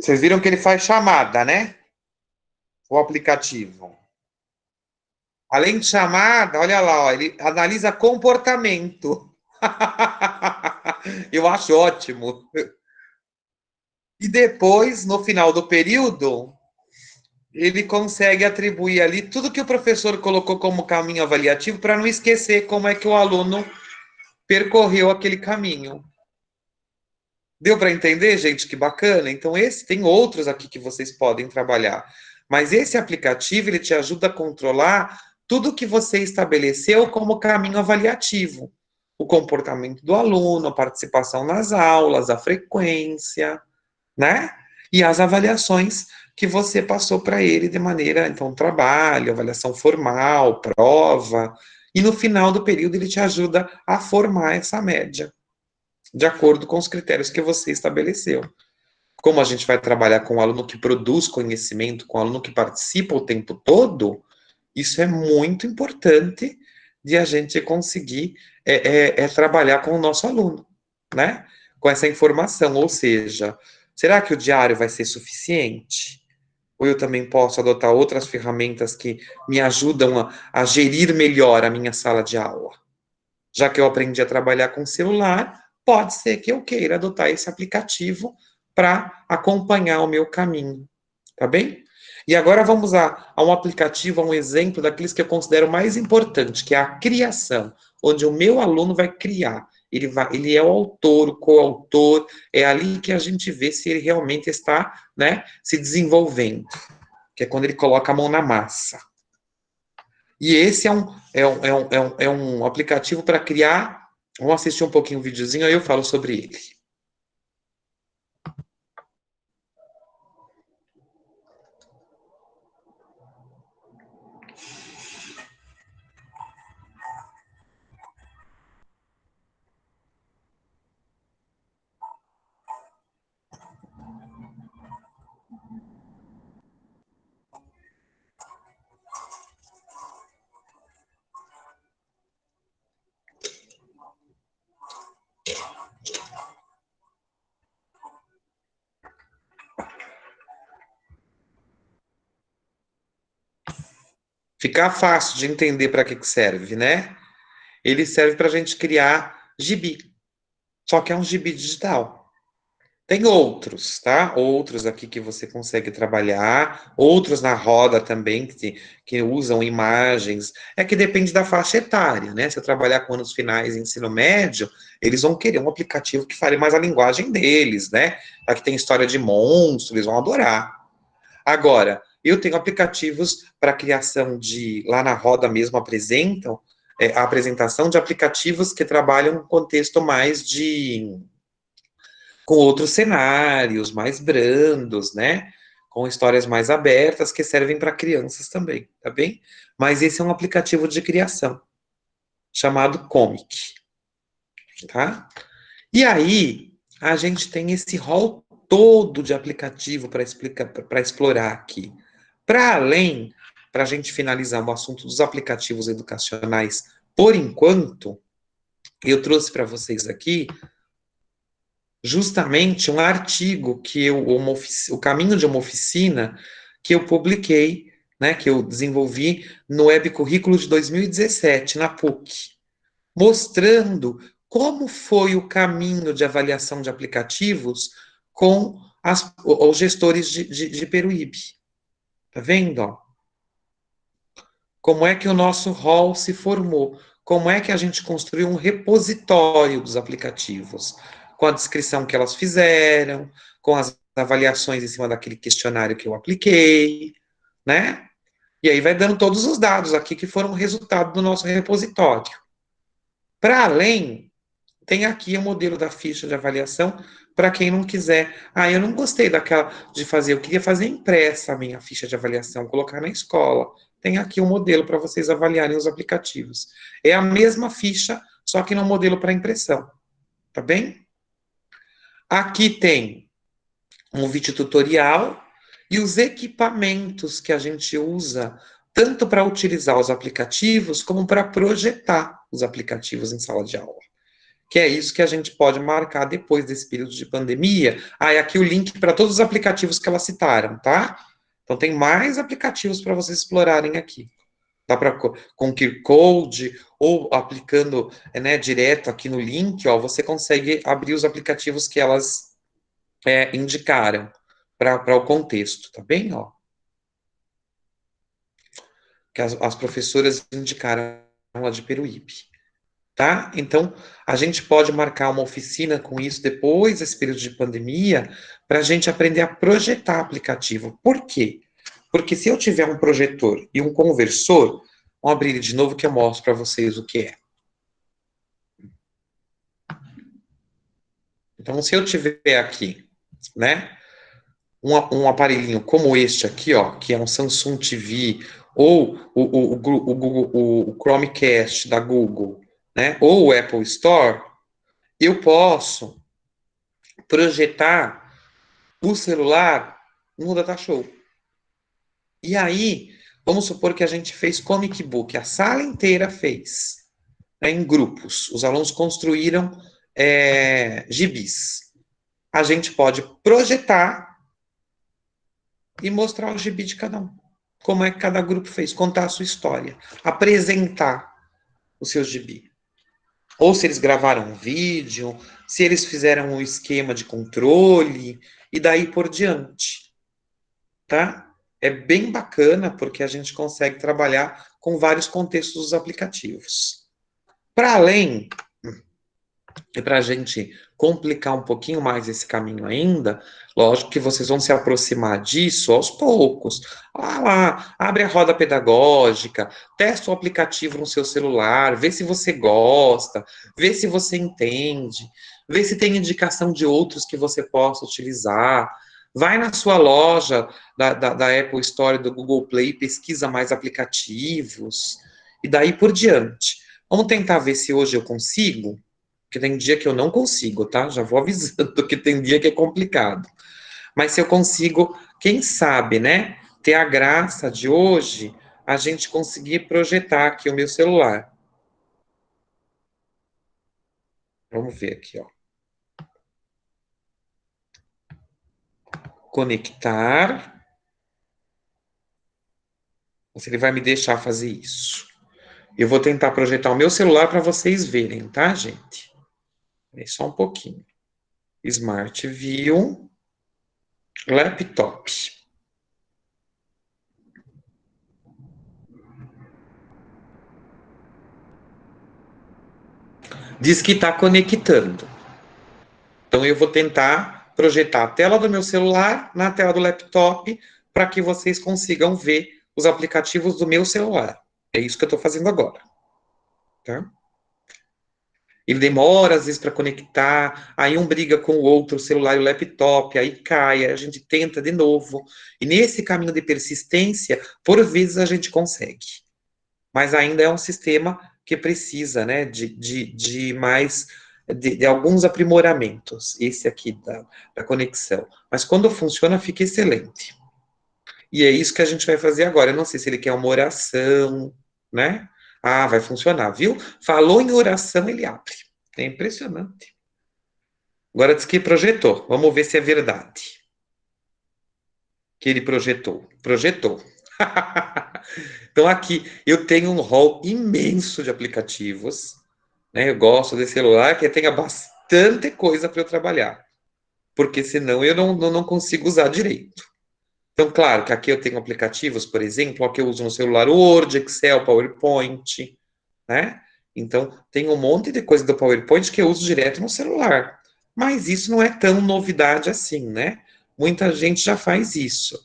A: Vocês viram que ele faz chamada, né? O aplicativo. Além de chamada, olha lá, ó, ele analisa comportamento. Eu acho ótimo. E depois, no final do período, ele consegue atribuir ali tudo que o professor colocou como caminho avaliativo para não esquecer como é que o aluno percorreu aquele caminho. Deu para entender, gente? Que bacana. Então, tem outros aqui que vocês podem trabalhar. Mas esse aplicativo, ele te ajuda a controlar tudo que você estabeleceu como caminho avaliativo. O comportamento do aluno, a participação nas aulas, a frequência, né? E as avaliações que você passou para ele de maneira, então, trabalho, avaliação formal, prova. E no final do período, ele te ajuda a formar essa média de acordo com os critérios que você estabeleceu. Como a gente vai trabalhar com o aluno que produz conhecimento, com o aluno que participa o tempo todo, isso é muito importante de a gente conseguir trabalhar com o nosso aluno, né? Com essa informação, ou seja, será que o diário vai ser suficiente? Ou eu também posso adotar outras ferramentas que me ajudam a gerir melhor a minha sala de aula? Já que eu aprendi a trabalhar com celular, pode ser que eu queira adotar esse aplicativo para acompanhar o meu caminho, tá bem? E agora vamos a um aplicativo, a um exemplo daqueles que eu considero mais importante, que é a criação, onde o meu aluno vai criar. Ele é o autor, o coautor, é ali que a gente vê se ele realmente está, né, se desenvolvendo, que é quando ele coloca a mão na massa. E esse é um aplicativo para criar. Vamos assistir um pouquinho o videozinho, aí eu falo sobre ele. Ficar fácil de entender para que serve, né? Ele serve para a gente criar gibi, só que é um gibi digital. Tem outros, tá? Outros aqui que você consegue trabalhar, outros na roda também, que usam imagens. É que depende da faixa etária, né? Se eu trabalhar com anos finais e ensino médio, eles vão querer um aplicativo que fale mais a linguagem deles, né? Aqui tem história de monstros, eles vão adorar. Agora, eu tenho aplicativos para criação de, lá na roda mesmo apresentam, a apresentação de aplicativos que trabalham no contexto mais de com outros cenários mais brandos, né? Com histórias mais abertas que servem para crianças também, tá bem? Mas esse é um aplicativo de criação chamado Comic, tá? E aí a gente tem esse rol todo de aplicativo para explicar, para explorar aqui. Para além, para a gente finalizar o assunto dos aplicativos educacionais, por enquanto, eu trouxe para vocês aqui justamente um artigo que o caminho de uma oficina que eu publiquei, né, que eu desenvolvi no Web Currículo de 2017, na PUC, mostrando como foi o caminho de avaliação de aplicativos com os gestores de Peruíbe. Tá vendo? Ó? Como é que o nosso rol se formou? Como é que a gente construiu um repositório dos aplicativos? Com a descrição que elas fizeram, com as avaliações em cima daquele questionário que eu apliquei, né? E aí vai dando todos os dados aqui que foram resultado do nosso repositório. Para além, tem aqui o modelo da ficha de avaliação para quem não quiser. Ah, eu não gostei daquela de fazer, eu queria fazer impressa a minha ficha de avaliação, colocar na escola. Tem aqui um modelo para vocês avaliarem os aplicativos. É a mesma ficha, só que no modelo para impressão. Tá bem? Aqui tem um vídeo tutorial e os equipamentos que a gente usa tanto para utilizar os aplicativos como para projetar os aplicativos em sala de aula. Que é isso que a gente pode marcar depois desse período de pandemia. Ah, e aqui o link para todos os aplicativos que elas citaram, tá? Então tem mais aplicativos para vocês explorarem aqui. Dá para com QR Code ou aplicando, né, direto aqui no link, ó, você consegue abrir os aplicativos que elas indicaram para o contexto, tá bem? Ó, que as professoras indicaram lá de Peruíbe. Tá? Então, a gente pode marcar uma oficina com isso depois desse período de pandemia, para a gente aprender a projetar aplicativo. Por quê? Porque se eu tiver um projetor e um conversor, vamos abrir ele de novo que eu mostro para vocês o que é. Então, se eu tiver aqui, né, um aparelhinho como este aqui, ó, que é um Samsung TV, ou o Chromecast da Google, né, ou o Apple Store, eu posso projetar o celular no Datashow. E aí, vamos supor que a gente fez comic book, a sala inteira fez, né, em grupos. Os alunos construíram gibis. A gente pode projetar e mostrar o gibi de cada um. Como é que cada grupo fez, contar a sua história, apresentar o seu gibi. Ou se eles gravaram um vídeo, se eles fizeram um esquema de controle, e daí por diante. tá? É bem bacana porque a gente consegue trabalhar com vários contextos dos aplicativos. Para além, e para a gente complicar um pouquinho mais esse caminho ainda, lógico que vocês vão se aproximar disso aos poucos. Lá, abre a roda pedagógica, testa o aplicativo no seu celular, vê se você gosta, vê se você entende, vê se tem indicação de outros que você possa utilizar. Vai na sua loja da Apple Store, do Google Play, pesquisa mais aplicativos, e daí por diante. Vamos tentar ver se hoje eu consigo, porque tem dia que eu não consigo, tá? Já vou avisando que tem dia que é complicado. Mas se eu consigo, quem sabe, né? Ter a graça de hoje a gente conseguir projetar aqui o meu celular. Vamos ver aqui, ó. Conectar. Se ele vai me deixar fazer isso. Eu vou tentar projetar o meu celular para vocês verem, tá, gente? É só um pouquinho. Smart View, laptop. Diz que está conectando. Então, eu vou tentar projetar a tela do meu celular na tela do laptop para que vocês consigam ver os aplicativos do meu celular. É isso que eu estou fazendo agora. Tá? Ele demora, às vezes, para conectar, aí um briga com o outro, o celular e o laptop, aí cai, aí a gente tenta de novo. E nesse caminho de persistência, por vezes a gente consegue. Mas ainda é um sistema que precisa, né, de mais, de alguns aprimoramentos, esse aqui da conexão. Mas quando funciona, fica excelente. E é isso que a gente vai fazer agora. Eu não sei se ele quer uma oração, né? Ah, vai funcionar, viu? Falou em oração, ele abre. É impressionante. Agora diz que projetou. Vamos ver se é verdade. Que ele projetou. Projetou. Então aqui eu tenho um rol imenso de aplicativos, né? Eu gosto desse celular que tenha bastante coisa para eu trabalhar, porque senão eu não consigo usar direito. Então, claro que aqui eu tenho aplicativos, por exemplo, ó, que eu uso no celular, Word, Excel, PowerPoint, né? Então, tem um monte de coisa do PowerPoint que eu uso direto no celular. Mas isso não é tão novidade assim, né? Muita gente já faz isso.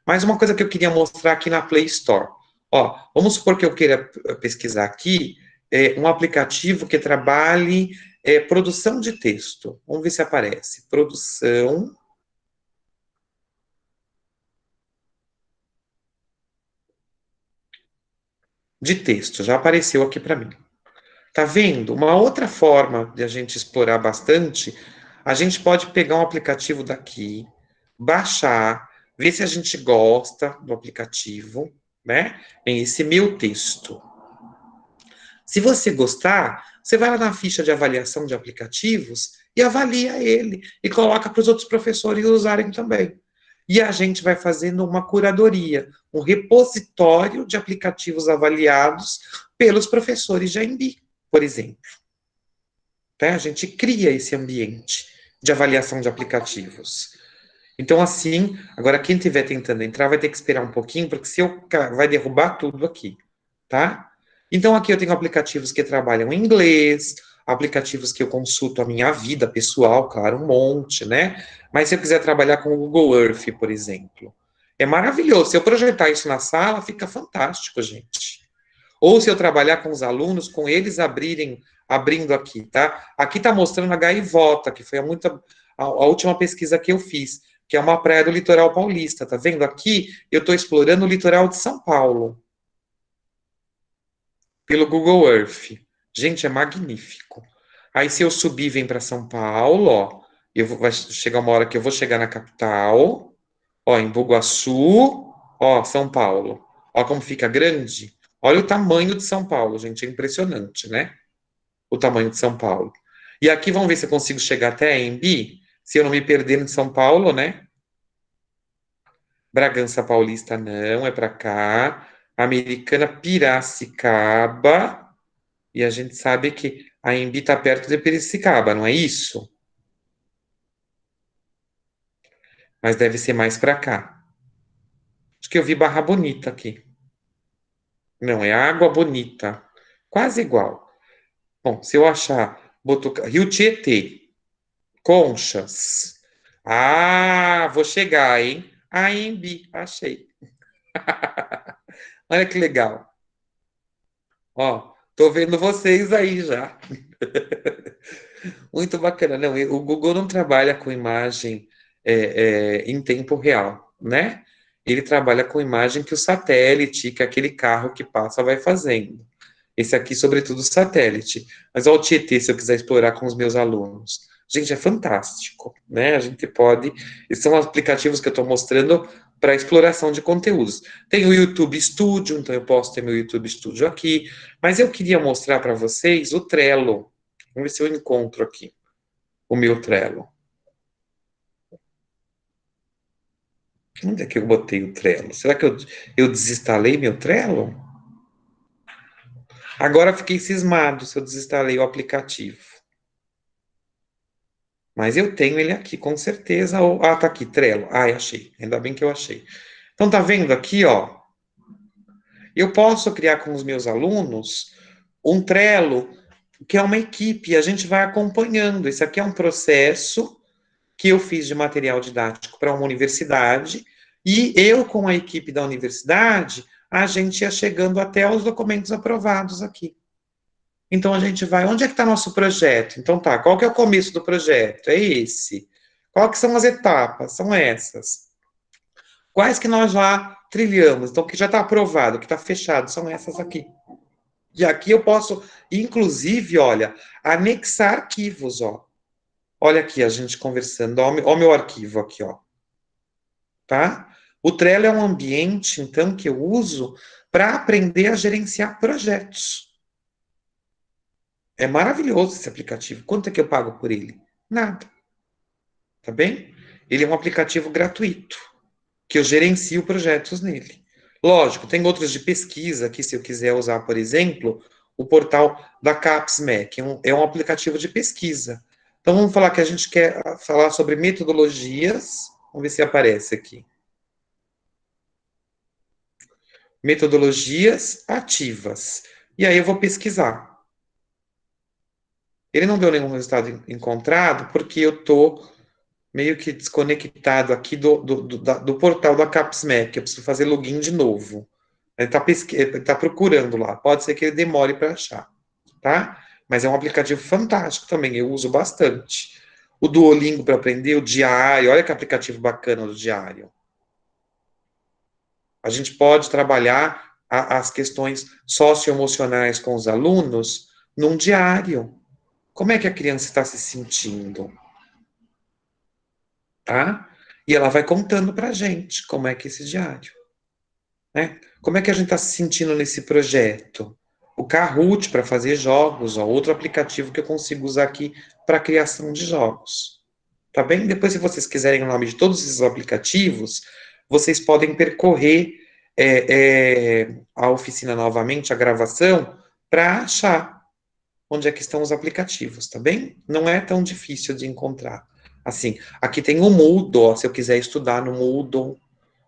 A: Mas uma coisa que eu queria mostrar aqui na Play Store. Ó, vamos supor que eu queira pesquisar aqui um aplicativo que trabalhe produção de texto. Vamos ver se aparece. Produção de texto. Já apareceu aqui para mim. Tá vendo? Uma outra forma de a gente explorar bastante, a gente pode pegar um aplicativo daqui, baixar, ver se a gente gosta do aplicativo, né? Em esse meu texto. Se você gostar, você vai lá na ficha de avaliação de aplicativos e avalia ele e coloca para os outros professores usarem também. E a gente vai fazendo uma curadoria, um repositório de aplicativos avaliados pelos professores de AMB, por exemplo. Tá? A gente cria esse ambiente de avaliação de aplicativos. Então, assim, agora quem estiver tentando entrar vai ter que esperar um pouquinho, porque se eu vai derrubar tudo aqui, tá? Então, aqui eu tenho aplicativos que trabalham em inglês, aplicativos que eu consulto a minha vida pessoal, claro, um monte, né? Mas se eu quiser trabalhar com o Google Earth, por exemplo, é maravilhoso. Se eu projetar isso na sala, fica fantástico, gente. Ou se eu trabalhar com os alunos, com eles abrindo aqui, tá? Aqui está mostrando a Gaivota, que foi a última pesquisa que eu fiz, que é uma praia do litoral paulista, tá vendo? Aqui eu estou explorando o litoral de São Paulo, pelo Google Earth. Gente, é magnífico. Aí se eu subir e vem para São Paulo, ó, vai chegar uma hora que eu vou chegar na capital, ó, em Bugaçu, ó, São Paulo. Ó como fica grande. Olha o tamanho de São Paulo, gente, é impressionante, né? O tamanho de São Paulo. E aqui vamos ver se eu consigo chegar até a Embi, se eu não me perder em São Paulo, né? Bragança Paulista não, é para cá. Americana Piracicaba. E a gente sabe que a Embi está perto de Piracicaba, não é isso? Mas deve ser mais para cá. Acho que eu vi Barra Bonita aqui. Não, é Água Bonita. Quase igual. Bom, se eu achar Rio Tietê, Conchas. Ah, vou chegar, hein? AMB, achei. Olha que legal. Ó, tô vendo vocês aí já. Muito bacana. Não, o Google não trabalha com imagem em tempo real, né? Ele trabalha com imagem que o satélite, que aquele carro que passa vai fazendo. Esse aqui, sobretudo, satélite. Mas ó, o Tietê, se eu quiser explorar com os meus alunos. Gente, é fantástico, né? A gente pode. Esses são aplicativos que eu estou mostrando para exploração de conteúdos. Tem o YouTube Studio, então eu posso ter meu YouTube Studio aqui. Mas eu queria mostrar para vocês o Trello. Vamos ver se eu encontro aqui o meu Trello. Onde é que eu botei o Trello? Será que eu desinstalei meu Trello? Agora fiquei cismado se eu desinstalei o aplicativo. Mas eu tenho ele aqui, com certeza. Ah, tá aqui, Trello. Ah, achei. Ainda bem que eu achei. Então, tá vendo aqui, ó? Eu posso criar com os meus alunos um Trello, que é uma equipe, e a gente vai acompanhando. Esse aqui é um processo que eu fiz de material didático para uma universidade, e eu, com a equipe da universidade, a gente ia chegando até os documentos aprovados aqui. Então, a gente vai, onde é que está nosso projeto? Então, tá, qual que é o começo do projeto? É esse. Qual que são as etapas? São essas. Quais que nós já trilhamos? Então, que já está aprovado, que está fechado, são essas aqui. E aqui eu posso, inclusive, olha, anexar arquivos, ó. Olha aqui a gente conversando, ó, o meu arquivo aqui, ó. Tá? O Trello é um ambiente, então, que eu uso para aprender a gerenciar projetos. É maravilhoso esse aplicativo. Quanto é que eu pago por ele? Nada. Tá bem? Ele é um aplicativo gratuito, que eu gerencio projetos nele. Lógico, tem outros de pesquisa aqui, se eu quiser usar, por exemplo, o portal da CapsMec, é um aplicativo de pesquisa. Então, vamos falar que a gente quer falar sobre metodologias. Vamos ver se aparece aqui. Metodologias ativas. E aí eu vou pesquisar. Ele não deu nenhum resultado encontrado porque eu estou meio que desconectado aqui do portal da CapsMec. Eu preciso fazer login de novo. Ele tá procurando lá. Pode ser que ele demore para achar, tá? Mas é um aplicativo fantástico também. Eu uso bastante. O Duolingo para aprender, o Diário. Olha que aplicativo bacana do Diário. A gente pode trabalhar as questões socioemocionais com os alunos num diário. Como é que a criança está se sentindo? Tá? E ela vai contando para a gente como é que é esse diário. Né? Como é que a gente está se sentindo nesse projeto? O Kahoot para fazer jogos, ó, outro aplicativo que eu consigo usar aqui para criação de jogos. Tá bem? Depois, se vocês quiserem o nome de todos esses aplicativos, vocês podem percorrer a oficina novamente, a gravação, para achar onde é que estão os aplicativos, tá bem? Não é tão difícil de encontrar. Assim, aqui tem o Moodle, ó, se eu quiser estudar no Moodle.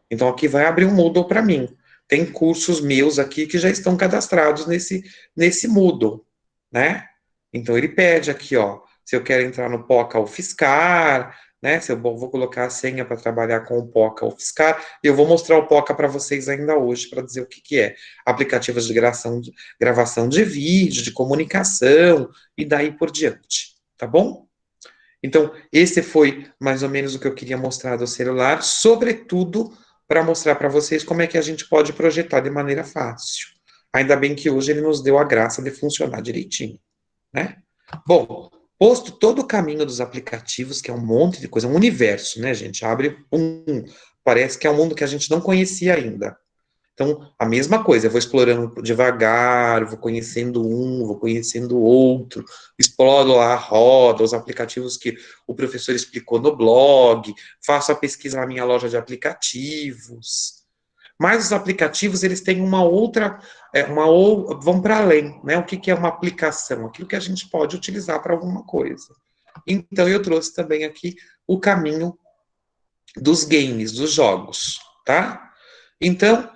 A: Então, aqui vai abrir um Moodle para mim. Tem cursos meus aqui que já estão cadastrados nesse Moodle, né? Então, ele pede aqui, ó, se eu quero entrar no POCA UFSCar, né? Se eu vou colocar a senha para trabalhar com o POCA UFSCar, eu vou mostrar o POCA para vocês ainda hoje, para dizer o que, que é. Aplicativos de gravação de vídeo, de comunicação, e daí por diante, tá bom? Então, esse foi mais ou menos o que eu queria mostrar do celular, sobretudo para mostrar para vocês como é que a gente pode projetar de maneira fácil. Ainda bem que hoje ele nos deu a graça de funcionar direitinho, né? Bom, posto todo o caminho dos aplicativos, que é um monte de coisa, um universo, né, gente? Abre parece que é um mundo que a gente não conhecia ainda. Então, a mesma coisa, eu vou explorando devagar, vou conhecendo um, vou conhecendo outro, exploro lá a roda, os aplicativos que o professor explicou no blog, faço a pesquisa na minha loja de aplicativos. Mas os aplicativos, eles têm uma outra, vão para além, né? O que, que é uma aplicação? Aquilo que a gente pode utilizar para alguma coisa. Então, eu trouxe também aqui o caminho dos games, dos jogos, tá? Então,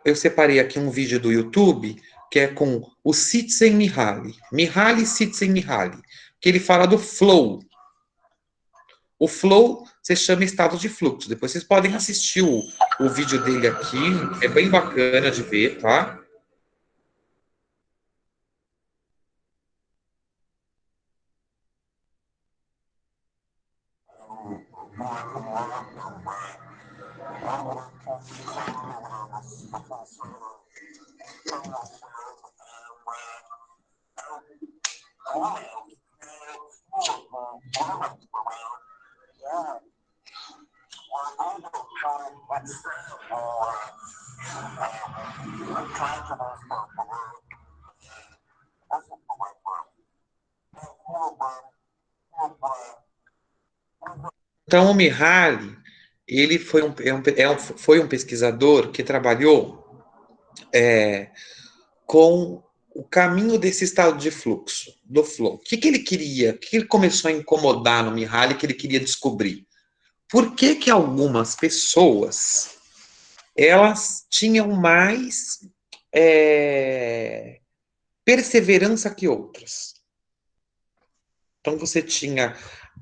A: eu separei aqui um vídeo do YouTube, que é com o Csikszentmihalyi, Mihaly Csikszentmihalyi, que ele fala do flow. O flow se chama estado de fluxo. Depois vocês podem assistir o vídeo dele aqui, é bem bacana de ver, tá? Então, o Mihaly, ele foi um pesquisador que trabalhou com o caminho desse estado de fluxo, do flow. O que ele queria? O que ele começou a incomodar no Mihaly que ele queria descobrir? Por que que algumas pessoas, elas tinham mais perseverança que outras? Então, você tinha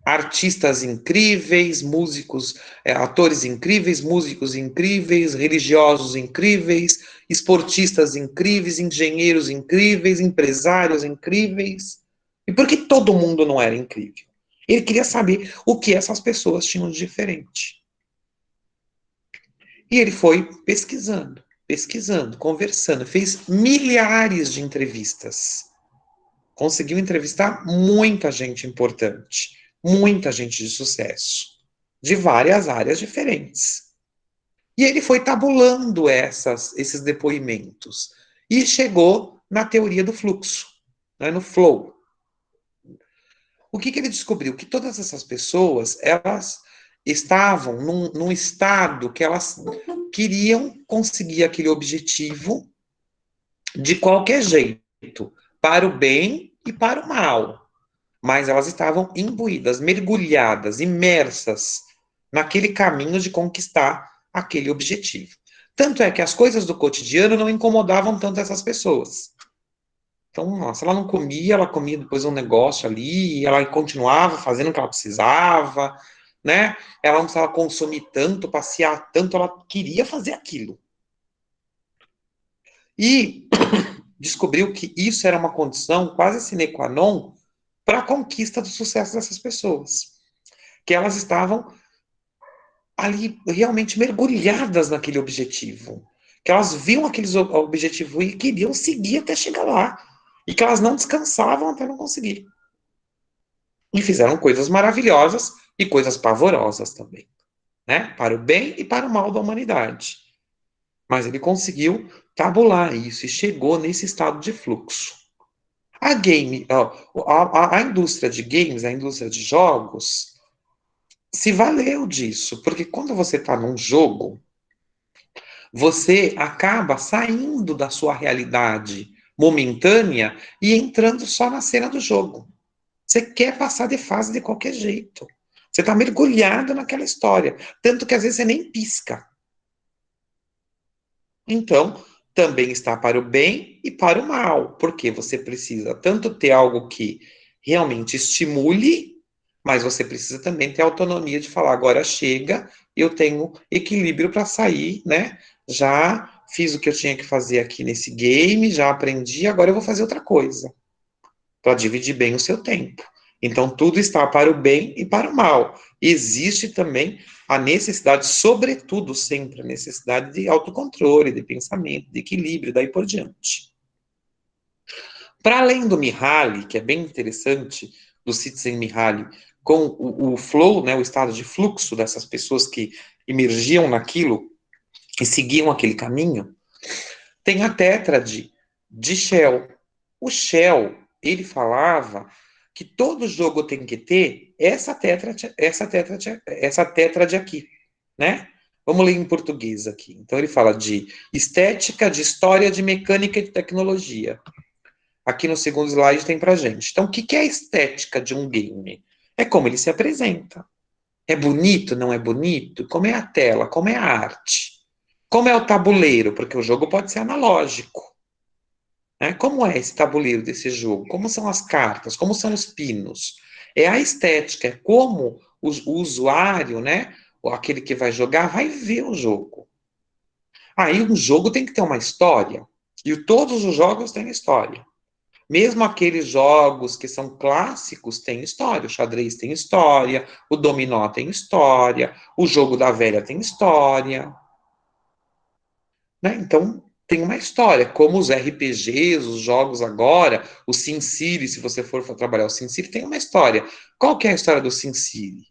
A: artistas incríveis, músicos, atores incríveis, músicos incríveis, religiosos incríveis, esportistas incríveis, engenheiros incríveis, empresários incríveis. E por que todo mundo não era incrível? Ele queria saber o que essas pessoas tinham de diferente. E ele foi pesquisando, pesquisando, conversando, fez milhares de entrevistas. Conseguiu entrevistar muita gente importante, muita gente de sucesso, de várias áreas diferentes. E ele foi tabulando esses depoimentos e chegou na teoria do fluxo, né, no flow. O que ele descobriu? Que todas essas pessoas, elas estavam num estado que elas queriam conseguir aquele objetivo de qualquer jeito, para o bem e para o mal. Mas elas estavam imbuídas, mergulhadas, imersas naquele caminho de conquistar aquele objetivo. Tanto é que as coisas do cotidiano não incomodavam tanto essas pessoas. Então, nossa, ela não comia, ela comia depois um negócio ali, e ela continuava fazendo o que ela precisava, né? Ela não precisava consumir tanto, passear tanto, ela queria fazer aquilo. E descobriu que isso era uma condição quase sine qua non para a conquista do sucesso dessas pessoas. Que elas estavam ali realmente mergulhadas naquele objetivo. Que elas viam aquele objetivo e queriam seguir até chegar lá. E que elas não descansavam até não conseguir. E fizeram coisas maravilhosas e coisas pavorosas também, né? Para o bem e para o mal da humanidade. Mas ele conseguiu tabular isso e chegou nesse estado de fluxo. A indústria de games, a indústria de jogos, se valeu disso, porque quando você está num jogo, você acaba saindo da sua realidade momentânea e entrando só na cena do jogo. Você quer passar de fase de qualquer jeito. Você está mergulhado naquela história. Tanto que às vezes você nem pisca. Então, também está para o bem e para o mal. Porque você precisa tanto ter algo que realmente estimule, mas você precisa também ter autonomia de falar, agora chega, eu tenho equilíbrio para sair, né? Já fiz o que eu tinha que fazer aqui nesse game, já aprendi, agora eu vou fazer outra coisa para dividir bem o seu tempo. Então, tudo está para o bem e para o mal. Existe também a necessidade, sobretudo sempre, a necessidade de autocontrole, de pensamento, de equilíbrio, daí por diante. Para além do Mihaly, que é bem interessante, do Csikszentmihalyi, com o flow, né, o estado de fluxo dessas pessoas que emergiam naquilo e seguiam aquele caminho, tem a tétrade de Shell. O Shell, ele falava que todo jogo tem que ter essa tétrade aqui, né? Vamos ler em português aqui. Então ele fala de estética, de história, de mecânica e de tecnologia. Aqui no segundo slide tem pra gente. Então, o que é a estética de um game? É como ele se apresenta. É bonito, não é bonito? Como é a tela? Como é a arte? Como é o tabuleiro? Porque o jogo pode ser analógico. Né? Como é esse tabuleiro desse jogo? Como são as cartas? Como são os pinos? É a estética, é como o usuário, né, ou aquele que vai jogar, vai ver o jogo. Aí um jogo tem que ter uma história. E todos os jogos têm história. Mesmo aqueles jogos que são clássicos têm história. O xadrez tem história, o dominó tem história, o jogo da velha tem história. Né? Então, tem uma história, como os RPGs, os jogos agora, o SimCity, se você for trabalhar o SimCity, tem uma história. Qual que é a história do SimCity?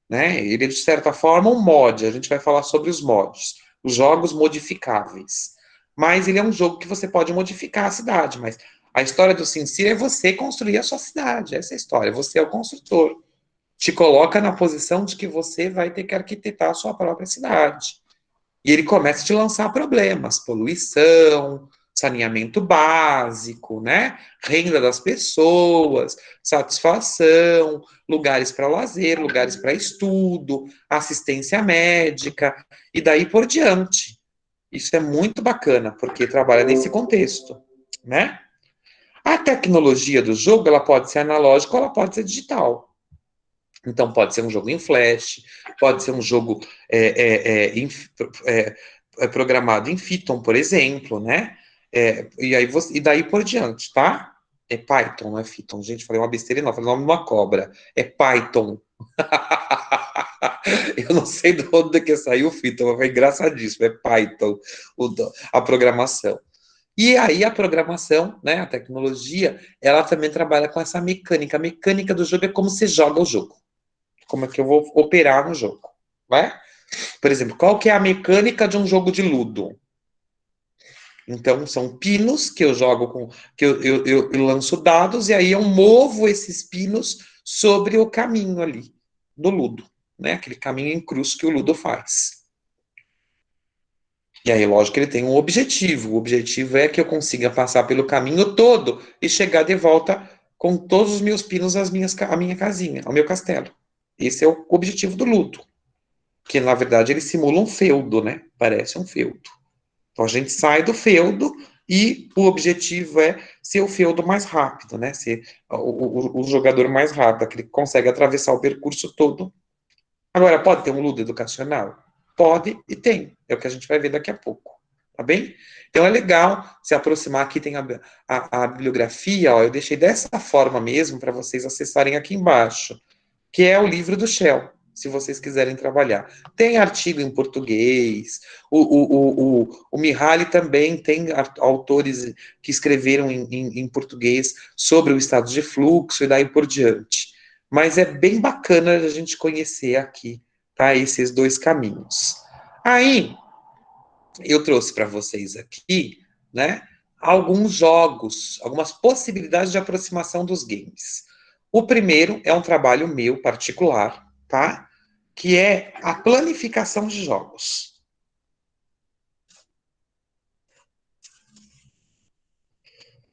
A: Né? Ele é, de certa forma, um mod, a gente vai falar sobre os mods, os jogos modificáveis. Mas ele é um jogo que você pode modificar a cidade, mas a história do SimCity é você construir a sua cidade, essa é a história, você é o construtor. Te coloca na posição de que você vai ter que arquitetar a sua própria cidade. E ele começa a te lançar problemas, poluição, saneamento básico, né? Renda das pessoas, satisfação, lugares para lazer, lugares para estudo, assistência médica, e daí por diante. Isso é muito bacana, porque trabalha nesse contexto, né? A tecnologia do jogo, ela pode ser analógica ou ela pode ser digital. Então, pode ser um jogo em flash, pode ser um jogo programado em Python, por exemplo, né? E daí por diante, tá? É Python, não é Python. Gente, falei uma besteira não, falei o nome de uma cobra. É Python. Eu não sei de onde que saiu o Python, mas foi engraçadíssimo. É Python, a programação. E aí a programação, né, a tecnologia, ela também trabalha com essa mecânica. A mecânica do jogo é como você joga o jogo. Como é que eu vou operar no jogo, né? Por exemplo, qual que é a mecânica de um jogo de Ludo? Então, são pinos que eu jogo com... que eu lanço dados e aí eu movo esses pinos sobre o caminho ali, do Ludo, né? Aquele caminho em cruz que o Ludo faz. E aí, lógico que ele tem um objetivo. O objetivo é que eu consiga passar pelo caminho todo e chegar de volta com todos os meus pinos a minha casinha, ao meu castelo. Esse é o objetivo do Ludo. Que na verdade ele simula um feudo, né? Parece um feudo. Então a gente sai do feudo e o objetivo é ser o feudo mais rápido, né? Ser o jogador mais rápido, aquele que consegue atravessar o percurso todo. Agora, pode ter um ludo educacional? Pode e tem. É o que a gente vai ver daqui a pouco. Tá bem? Então é legal se aproximar. Aqui tem a bibliografia, ó, eu deixei dessa forma mesmo para vocês acessarem aqui embaixo, que é o livro do Shell, se vocês quiserem trabalhar. Tem artigo em português, o Mihaly também tem autores que escreveram em português sobre o estado de fluxo e daí por diante. Mas é bem bacana a gente conhecer aqui, tá, esses dois caminhos. Aí, eu trouxe para vocês aqui, né, alguns jogos, algumas possibilidades de aproximação dos games. O primeiro é um trabalho meu particular, tá? Que é a planificação de jogos.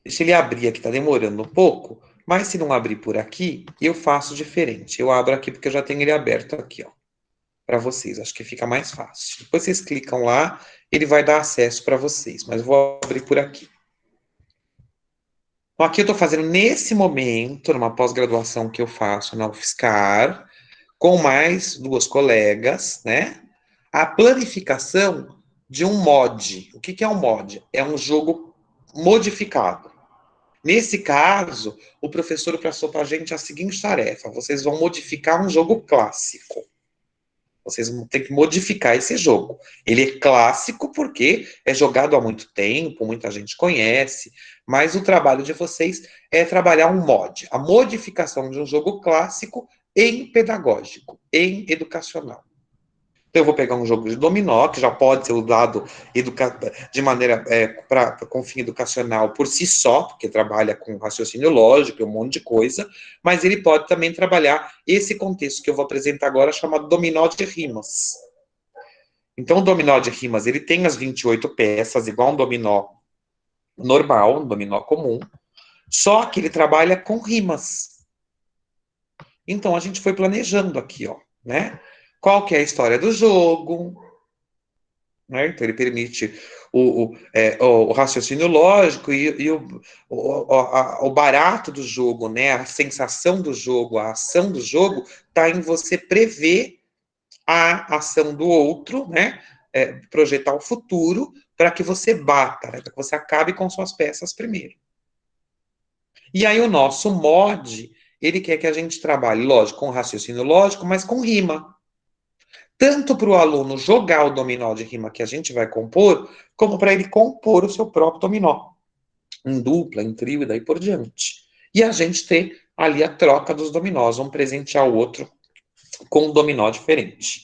A: Deixa ele abrir aqui, tá demorando um pouco, mas se não abrir por aqui, eu faço diferente. Eu abro aqui porque eu já tenho ele aberto aqui, ó, para vocês. Acho que fica mais fácil. Depois vocês clicam lá, ele vai dar acesso para vocês, mas eu vou abrir por aqui. Então, aqui eu estou fazendo nesse momento, numa pós-graduação que eu faço na UFSCar, com mais duas colegas, né? A planificação de um mod. O que é um mod? É um jogo modificado. Nesse caso, o professor passou para a gente a seguinte tarefa: vocês vão modificar um jogo clássico. Vocês vão ter que modificar esse jogo. Ele é clássico porque é jogado há muito tempo, muita gente conhece, mas o trabalho de vocês é trabalhar um mod, a modificação de um jogo clássico em pedagógico, em educacional. Então, eu vou pegar um jogo de dominó, que já pode ser usado de maneira com fim educacional por si só, porque trabalha com raciocínio lógico e um monte de coisa, mas ele pode também trabalhar esse contexto que eu vou apresentar agora, chamado dominó de rimas. Então, o dominó de rimas, ele tem as 28 peças, igual um dominó normal, um dominó comum, só que ele trabalha com rimas. Então, a gente foi planejando aqui, ó, né? Qual que é a história do jogo, né? Então, ele permite o raciocínio lógico e o barato do jogo, né? A sensação do jogo, a ação do jogo, está em você prever a ação do outro, né? Projetar o futuro para que você bata, né? Para que você acabe com suas peças primeiro. E aí o nosso mod, ele quer que a gente trabalhe, lógico, com raciocínio lógico, mas com rima. Tanto para o aluno jogar o dominó de rima que a gente vai compor, como para ele compor o seu próprio dominó, em dupla, em trio e daí por diante. E a gente ter ali a troca dos dominós, um presentear o outro com um dominó diferente.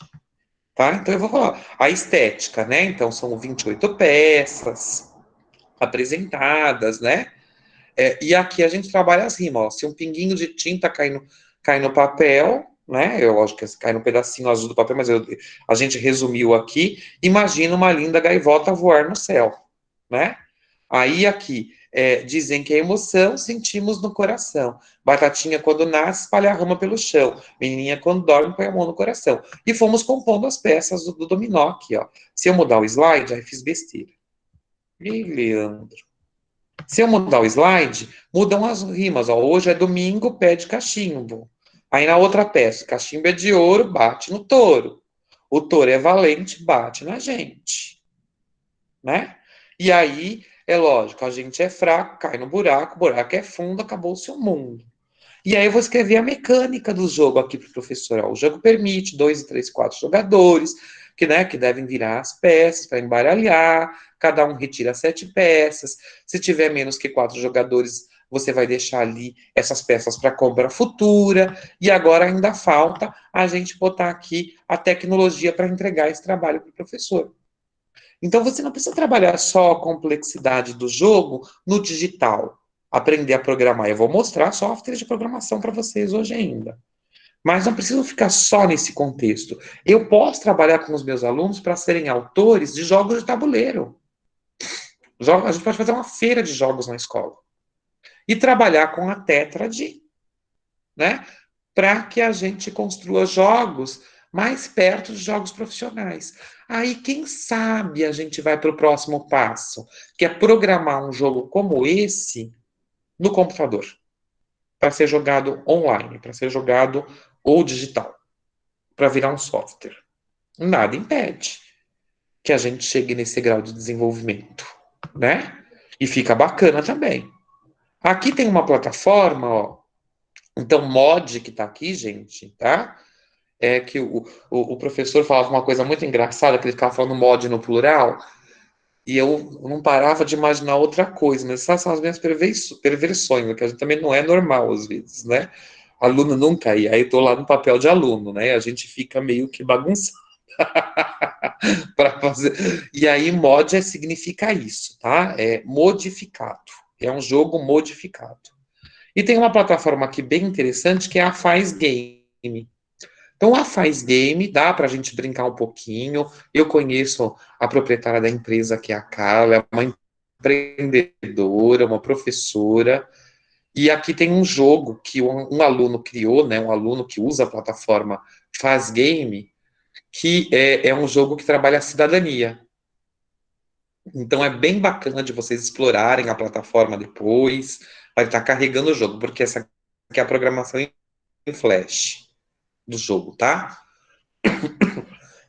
A: Tá? Então eu vou falar. A estética, né? Então são 28 peças apresentadas, né? E aqui a gente trabalha as rimas. Ó. Se um pinguinho de tinta cai no papel, né? Eu acho que cai no pedacinho azul do papel, mas a gente resumiu aqui. Imagina uma linda gaivota voar no céu, né? Aí aqui dizem que a emoção sentimos no coração. Batatinha quando nasce espalha a rama pelo chão. Menininha quando dorme põe a mão no coração. E fomos compondo as peças do dominó aqui, ó. Se eu mudar o slide, aí fiz besteira. Ih, Leandro. Se eu mudar o slide, mudam as rimas. Ó. Hoje é domingo, pé de cachimbo. Aí na outra peça, cachimbo é de ouro, bate no touro. O touro é valente, bate na gente. Né? E aí, é lógico, a gente é fraco, cai no buraco, o buraco é fundo, acabou-se o mundo. E aí eu vou escrever a mecânica do jogo aqui para o professor. Ó. O jogo permite 2, 3, 4 jogadores, que devem virar as peças para embaralhar, cada um retira 7 peças. Se tiver menos que 4 jogadores, você vai deixar ali essas peças para compra futura. E agora ainda falta a gente botar aqui a tecnologia para entregar esse trabalho para o professor. Então você não precisa trabalhar só a complexidade do jogo no digital, aprender a programar. Eu vou mostrar software de programação para vocês hoje ainda. Mas não preciso ficar só nesse contexto. Eu posso trabalhar com os meus alunos para serem autores de jogos de tabuleiro. A gente pode fazer uma feira de jogos na escola. E trabalhar com a Tetrad, né? Para que a gente construa jogos mais perto de jogos profissionais. Aí, quem sabe a gente vai para o próximo passo, que é programar um jogo como esse no computador, para ser jogado online, para ser jogado ou digital, para virar um software. Nada impede que a gente chegue nesse grau de desenvolvimento, né? E fica bacana também. Aqui tem uma plataforma, ó. Então, mod que está aqui, gente, tá? É que o professor falava uma coisa muito engraçada, que ele ficava falando mod no plural, e eu não parava de imaginar outra coisa, mas essas são as minhas perversões, que a gente também não é normal às vezes, né? Aluno nunca ia, aí eu tô lá no papel de aluno, né? A gente fica meio que bagunçado para fazer. E aí, mod significa isso, tá? É modificado. É um jogo modificado. E tem uma plataforma aqui bem interessante que é a Faz Game. Então, a Faz Game dá para a gente brincar um pouquinho. Eu conheço a proprietária da empresa, que é a Carla, é uma empreendedora, uma professora. E aqui tem um jogo que um aluno criou, né? Um aluno que usa a plataforma Faz Game, que é um jogo que trabalha a cidadania. Então, é bem bacana de vocês explorarem a plataforma depois. Vai estar carregando o jogo, porque essa aqui é a programação em Flash do jogo, tá?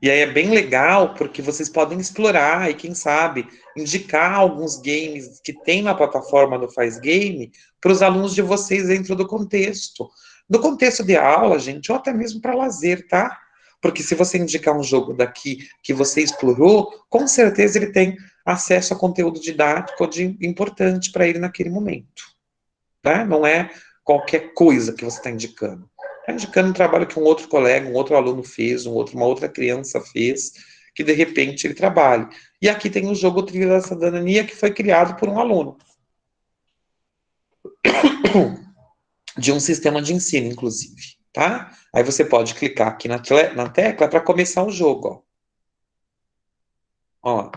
A: E aí é bem legal porque vocês podem explorar e, quem sabe, indicar alguns games que tem na plataforma do Faz Game para os alunos de vocês dentro do contexto. No contexto de aula, gente, ou até mesmo para lazer, tá? Porque se você indicar um jogo daqui que você explorou, com certeza ele tem acesso a conteúdo didático importante para ele naquele momento. Tá? Não é qualquer coisa que você está indicando. Está indicando um trabalho que um outro colega, um outro aluno fez, uma outra criança fez, que de repente ele trabalhe. E aqui tem o jogo Trilha da Cidadania, que foi criado por um aluno. De um sistema de ensino, inclusive. Tá? Aí você pode clicar aqui na tecla para começar o jogo. Ó.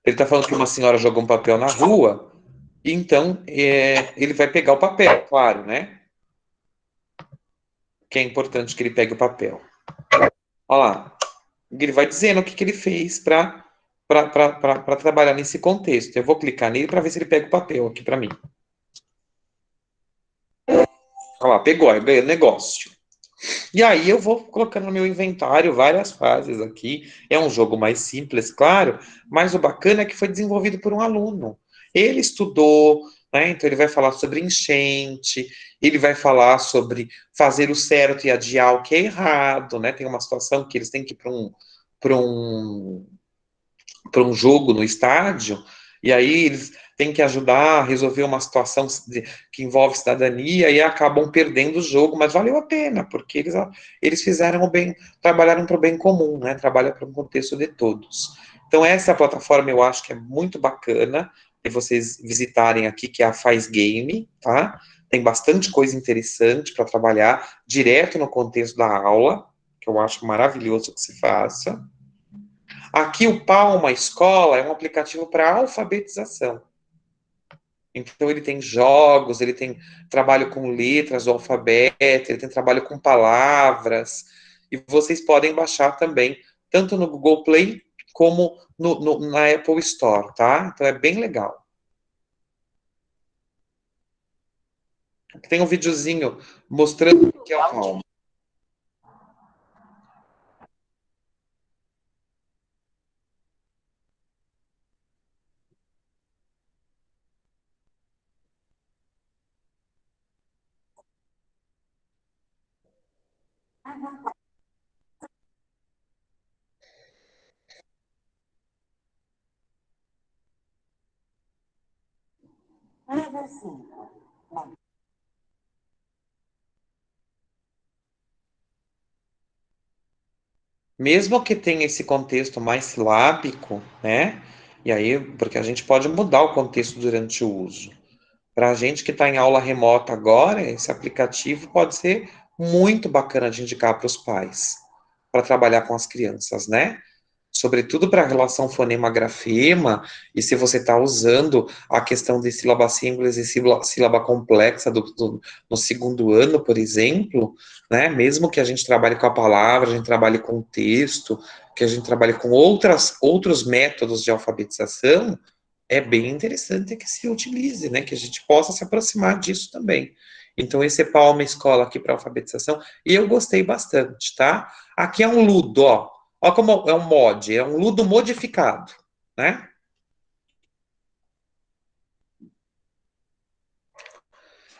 A: Ele está falando que uma senhora jogou um papel na rua, então ele vai pegar o papel, claro, né? Que é importante que ele pegue o papel. Olha lá. Ele vai dizendo o que ele fez para trabalhar nesse contexto. Eu vou clicar nele para ver se ele pega o papel aqui para mim. Olha lá, pegou, eu ganhei o negócio. E aí eu vou colocando no meu inventário várias fases aqui. É um jogo mais simples, claro, mas o bacana é que foi desenvolvido por um aluno. Ele estudou, né? Então ele vai falar sobre enchente, ele vai falar sobre fazer o certo e adiar o que é errado, né? Tem uma situação que eles têm que ir para um, para um jogo no estádio, e aí eles têm que ajudar a resolver uma situação que envolve cidadania e acabam perdendo o jogo, mas valeu a pena, porque eles fizeram o bem, trabalharam para o bem comum, né? Trabalha para um contexto de todos. Então, essa plataforma eu acho que é muito bacana de vocês visitarem aqui, que é a Faz Game, tá? Tem bastante coisa interessante para trabalhar direto no contexto da aula, que eu acho maravilhoso que se faça. Aqui o Palma Escola é um aplicativo para alfabetização. Então ele tem jogos, ele tem trabalho com letras do alfabeto, ele tem trabalho com palavras, e vocês podem baixar também, tanto no Google Play como na Apple Store, tá? Então é bem legal. Tem um videozinho mostrando o que é o Palma. Mesmo que tenha esse contexto mais silábico, né? E aí, porque a gente pode mudar o contexto durante o uso. Para a gente que está em aula remota agora, esse aplicativo pode ser muito bacana de indicar para os pais, para trabalhar com as crianças, né? Sobretudo para a relação fonema-grafema, e se você está usando a questão de sílaba simples e sílaba complexa no segundo ano, por exemplo, né? Mesmo que a gente trabalhe com a palavra, a gente trabalhe com o texto, que a gente trabalhe com outros métodos de alfabetização, é bem interessante que se utilize, né? Que a gente possa se aproximar disso também. Então, esse é Palma Escola aqui para alfabetização, e eu gostei bastante, tá? Aqui é um Ludo, ó. Ó como é um mod, é um Ludo modificado, né?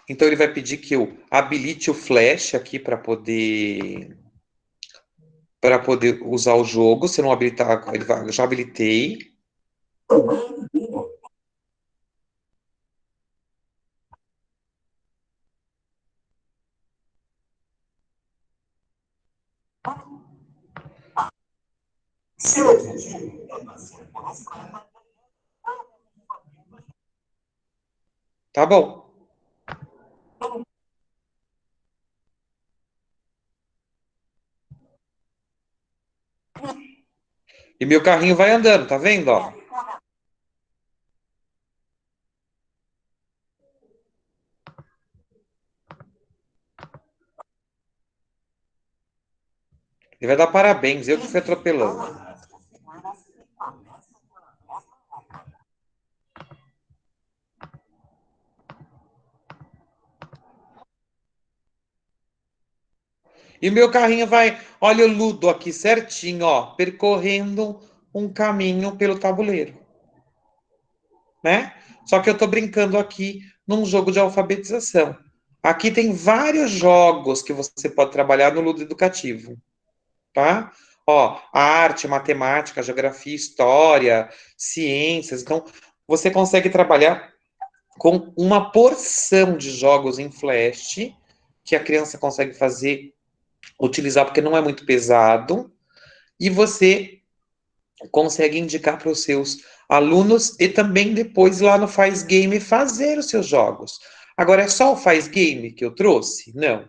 A: Então, ele vai pedir que eu habilite o Flash aqui para poder usar o jogo. Se não habilitar, já habilitei. Tá bom. E meu carrinho vai andando, tá vendo, ó? Ele vai dar parabéns, eu que fui atropelando. E meu carrinho vai, olha o Ludo aqui certinho, ó, percorrendo um caminho pelo tabuleiro, né? Só que eu tô brincando aqui num jogo de alfabetização. Aqui tem vários jogos que você pode trabalhar no Ludo Educativo, tá? Ó, arte, matemática, geografia, história, ciências. Então, você consegue trabalhar com uma porção de jogos em Flash que a criança consegue utilizar porque não é muito pesado, e você consegue indicar para os seus alunos e também depois lá no Faz Game fazer os seus jogos. Agora, é só o Faz Game que eu trouxe? Não.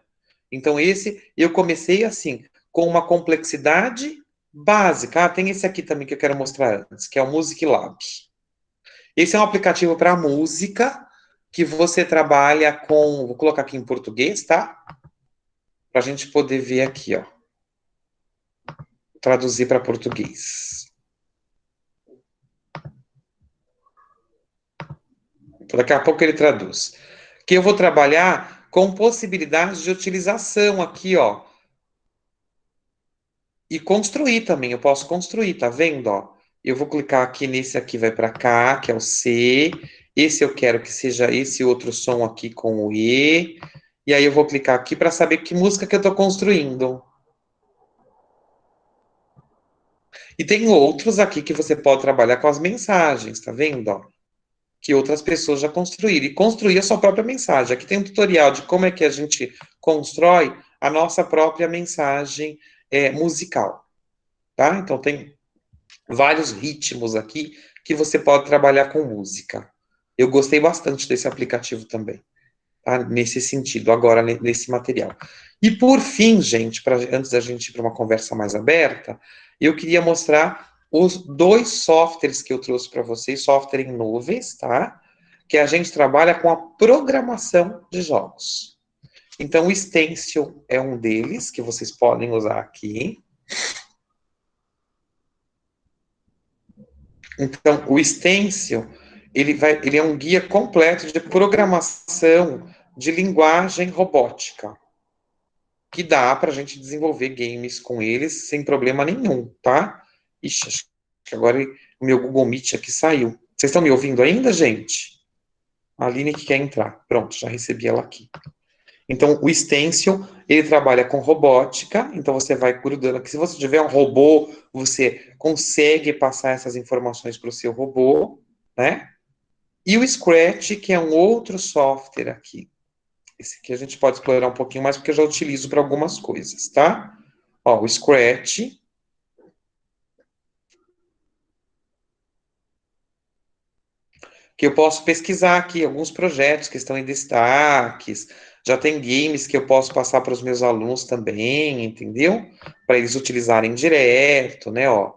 A: Então, esse eu comecei assim, com uma complexidade básica. Ah, tem esse aqui também que eu quero mostrar antes, que é o Music Lab. Esse é um aplicativo para música que você trabalha com. Vou colocar aqui em português, tá? Para a gente poder ver aqui, ó. traduzir para português. Então, daqui a pouco ele traduz. Que eu vou trabalhar com possibilidades de utilização aqui, ó. E construir também, eu posso construir, tá vendo, ó? Eu vou clicar aqui nesse aqui, vai para cá, que é o C. Esse eu quero que seja esse outro som aqui com o E. E aí eu vou clicar aqui para saber que música que eu estou construindo. E tem outros aqui que você pode trabalhar com as mensagens, tá vendo, ó? Que outras pessoas já construíram. E construir a sua própria mensagem. Aqui tem um tutorial de como é que a gente constrói a nossa própria mensagem musical, tá? Então tem vários ritmos aqui que você pode trabalhar com música. Eu gostei bastante desse aplicativo também, tá? Nesse sentido, agora nesse material. E por fim, gente, antes da gente ir para uma conversa mais aberta, eu queria mostrar os 2 softwares que eu trouxe para vocês, software em nuvens, tá? Que a gente trabalha com a programação de jogos. Então, o Stencil é um deles, que vocês podem usar aqui. Então, o Stencil, ele é um guia completo de programação de linguagem robótica, que dá para a gente desenvolver games com eles sem problema nenhum, tá? Ixi, acho que agora o meu Google Meet aqui saiu. Vocês estão me ouvindo ainda, gente? A Aline que quer entrar. Pronto, já recebi ela aqui. Então, o Stencil, ele trabalha com robótica, então você vai grudando aqui. Se você tiver um robô, você consegue passar essas informações para o seu robô, né? E o Scratch, que é um outro software aqui. Esse aqui a gente pode explorar um pouquinho mais, porque eu já utilizo para algumas coisas, tá? Ó, o Scratch. Que eu posso pesquisar aqui alguns projetos que estão em destaques. Já tem games que eu posso passar para os meus alunos também, entendeu? Para eles utilizarem direto, né? Ó,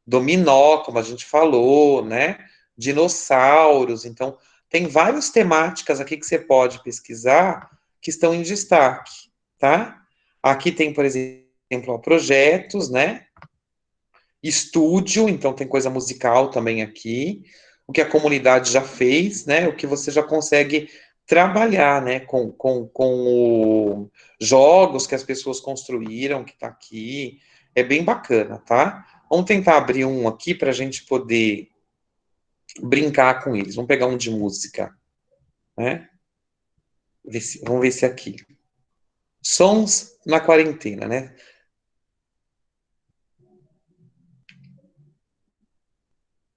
A: dominó, como a gente falou, né? Dinossauros. Então, tem várias temáticas aqui que você pode pesquisar que estão em destaque, tá? Aqui tem, por exemplo, ó, projetos, né? Estúdio, então tem coisa musical também aqui, o que a comunidade já fez, né, o que você já consegue trabalhar, né, com jogos que as pessoas construíram, que está aqui, é bem bacana, tá? Vamos tentar abrir um aqui para a gente poder brincar com eles, vamos pegar um de música, né, vamos ver se aqui. Sons na quarentena, né?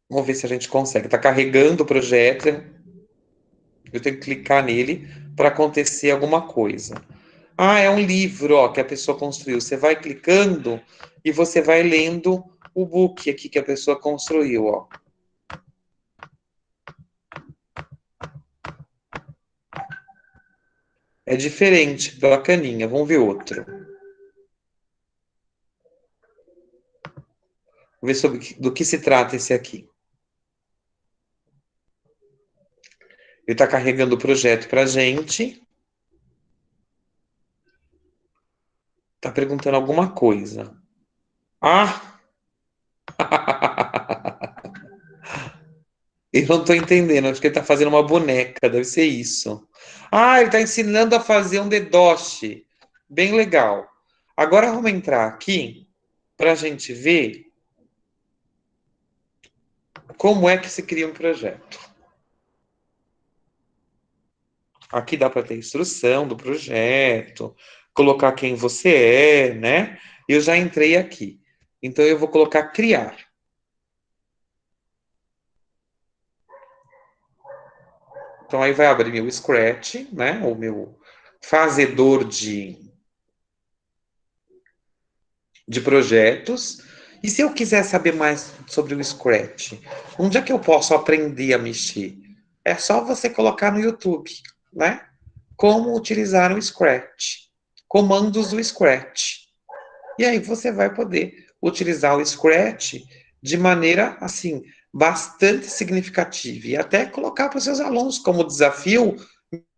A: Vamos ver se a gente consegue. Está carregando o projeto. Eu tenho que clicar nele para acontecer alguma coisa. Ah, é um livro, ó, que a pessoa construiu. Você vai clicando e você vai lendo o book aqui que a pessoa construiu, ó. É diferente, bacaninha. Vamos ver outro. Vamos ver do que se trata esse aqui. Ele está carregando o projeto para a gente. Está perguntando alguma coisa. Ah! Eu não estou entendendo. Acho que ele está fazendo uma boneca. Deve ser isso. Ah, ele está ensinando a fazer um dedoche. Bem legal. Agora vamos entrar aqui para a gente ver como é que se cria um projeto. Aqui dá para ter instrução do projeto, colocar quem você é, né? Eu já entrei aqui. Então, eu vou colocar criar. Então, aí vai abrir meu Scratch, né? O meu fazedor de projetos. E se eu quiser saber mais sobre o Scratch, onde é que eu posso aprender a mexer? É só você colocar no YouTube, né? Como utilizar o Scratch. Comandos do Scratch. E aí você vai poder utilizar o Scratch de maneira, assim, bastante significativa. E até colocar para os seus alunos como desafio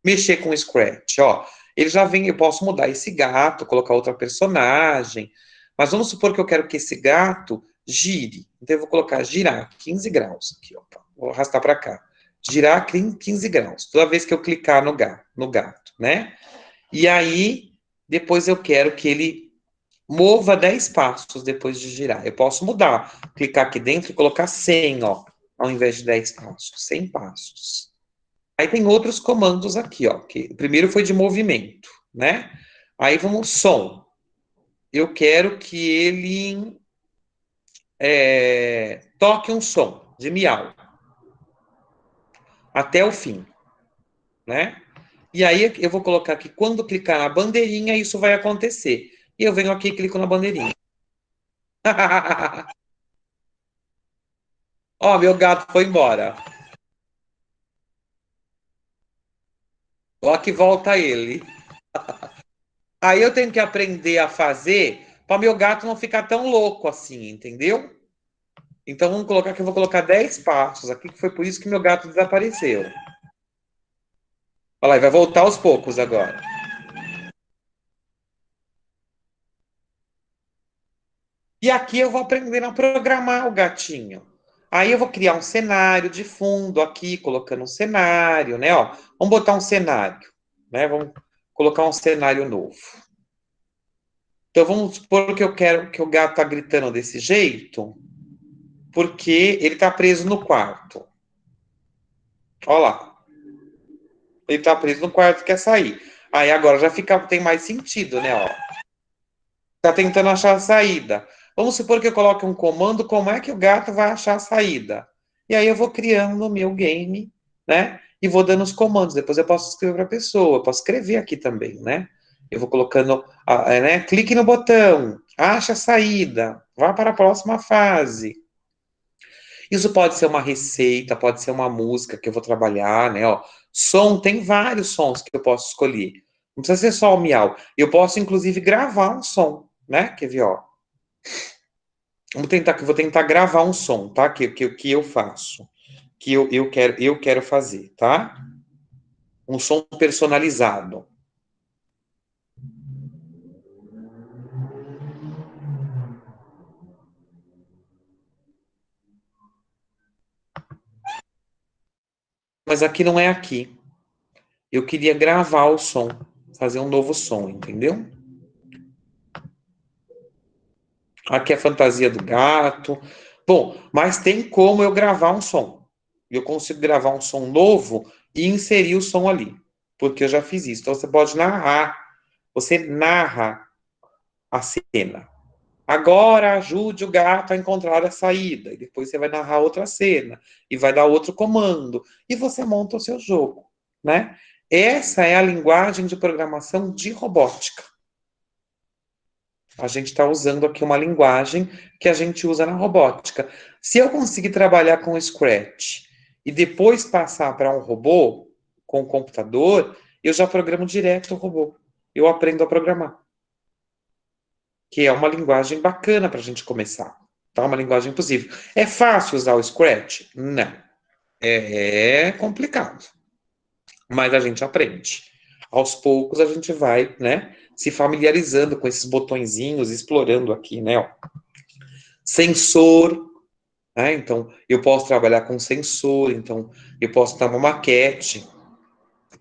A: mexer com o Scratch. Ó, ele já vem, eu posso mudar esse gato, colocar outra personagem, Mas vamos supor que eu quero que esse gato gire. Então, eu vou colocar girar 15 graus. Aqui, opa, vou arrastar para cá. Girar 15 graus. Toda vez que eu clicar no gato, né? E aí, depois eu quero que ele mova 10 passos depois de girar. Eu posso mudar. Clicar aqui dentro e colocar 100, ó. Ao invés de 10 passos. 100 passos. Aí tem outros comandos aqui, ó. Que o primeiro foi de movimento, né? Aí vamos som. Eu quero que ele toque um som de miau até o fim, né? E aí eu vou colocar que quando clicar na bandeirinha, isso vai acontecer. E eu venho aqui e clico na bandeirinha. Ó, meu gato foi embora. Ó que volta ele. Aí eu tenho que aprender a fazer para meu gato não ficar tão louco assim, entendeu? Então vamos colocar que eu vou colocar 10 passos aqui, que foi por isso que meu gato desapareceu. Olha lá, vai voltar aos poucos agora. E aqui eu vou aprendendo a programar o gatinho. Aí eu vou criar um cenário de fundo aqui, colocando um cenário, né? Ó, vamos botar um cenário, né? Vamos colocar um cenário novo. Então vamos supor que eu quero que o gato tá gritando desse jeito, porque ele tá preso no quarto. Olha lá. Ele tá preso no quarto e quer sair. Aí agora já fica, tem mais sentido, né? Ó. Tá tentando achar a saída. Vamos supor que eu coloque um comando, como é que o gato vai achar a saída? E aí eu vou criando no meu game, né? E vou dando os comandos. Depois eu posso escrever para a pessoa, eu posso escrever aqui também, né? Eu vou colocando, né? Clique no botão, acha a saída, vá para a próxima fase. Isso pode ser uma receita, pode ser uma música que eu vou trabalhar, né? Ó, som, tem vários sons que eu posso escolher. Não precisa ser só o miau. Eu posso, inclusive, gravar um som, né? Quer ver, ó? Vou tentar gravar um som, tá? Que eu faço. Que eu quero fazer, tá? Um som personalizado. Mas aqui não é aqui. Eu queria gravar o som, fazer um novo som, entendeu? Aqui é a fantasia do gato. Bom, mas tem como eu gravar um som. Eu consigo gravar um som novo e inserir o som ali. Porque eu já fiz isso. Então você pode narrar. Você narra a cena. Agora ajude o gato a encontrar a saída. E depois você vai narrar outra cena. E vai dar outro comando. E você monta o seu jogo. Né? Essa é a linguagem de programação de robótica. A gente está usando aqui uma linguagem que a gente usa na robótica. Se eu conseguir trabalhar com o Scratch e depois passar para um robô, com o computador, eu já programo direto o robô. Eu aprendo a programar. Que é uma linguagem bacana para a gente começar. Tá? Uma linguagem possível. É fácil usar o Scratch? Não. É complicado. Mas a gente aprende. Aos poucos a gente vai, né, se familiarizando com esses botõezinhos, explorando aqui, né, ó. Sensor, né, então eu posso trabalhar com sensor, então eu posso dar uma maquete,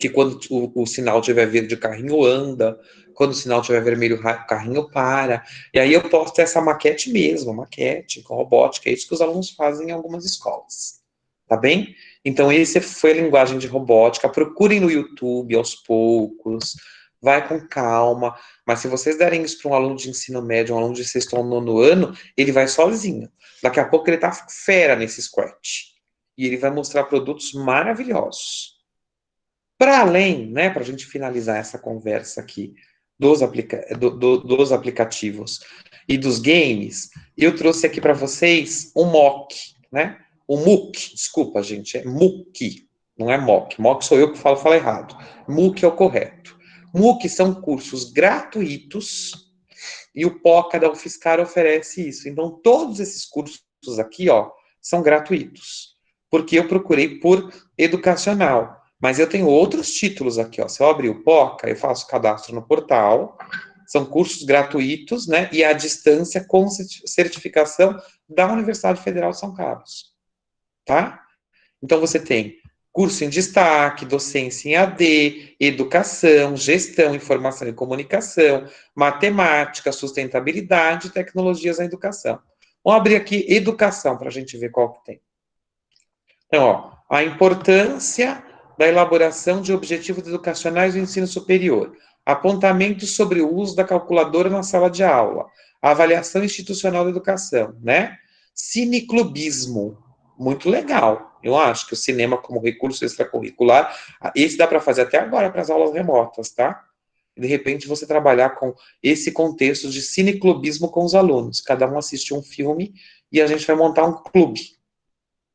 A: que quando o sinal tiver verde o carrinho anda, quando o sinal tiver vermelho o carrinho para, e aí eu posso ter essa maquete mesmo, maquete com robótica, é isso que os alunos fazem em algumas escolas, tá bem? Então esse foi a linguagem de robótica, procurem no YouTube aos poucos, vai com calma, mas se vocês derem isso para um aluno de ensino médio, um aluno de sexto ou nono ano, ele vai sozinho, daqui a pouco ele tá fera nesse Scratch, e ele vai mostrar produtos maravilhosos. Para além, né, para a gente finalizar essa conversa aqui dos aplicativos e dos games, eu trouxe aqui para vocês um mock, né? O MOOC, desculpa, gente, é MOOC, não é mock. Mock sou eu que falo errado. MOOC é o correto. MOOC são cursos gratuitos e o POCA da UFSCar oferece isso. Então, todos esses cursos aqui, ó, são gratuitos, porque eu procurei por educacional. Mas eu tenho outros títulos aqui, ó. Se eu abrir o POCA, eu faço cadastro no portal, São cursos gratuitos, né, e à distância com certificação da Universidade Federal de São Carlos, tá? Então, você tem curso em destaque, docência em AD, educação, gestão, informação e comunicação, matemática, sustentabilidade e tecnologias na educação. Vamos abrir aqui educação para a gente ver qual que tem. Então, ó, a importância da elaboração de objetivos educacionais do ensino superior, apontamentos sobre o uso da calculadora na sala de aula, a avaliação institucional da educação, né? Cineclubismo, muito legal. Eu acho que o cinema como recurso extracurricular, esse dá para fazer até agora para as aulas remotas, tá? De repente você trabalhar com esse contexto de cineclubismo com os alunos. Cada um assiste um filme e a gente vai montar um clube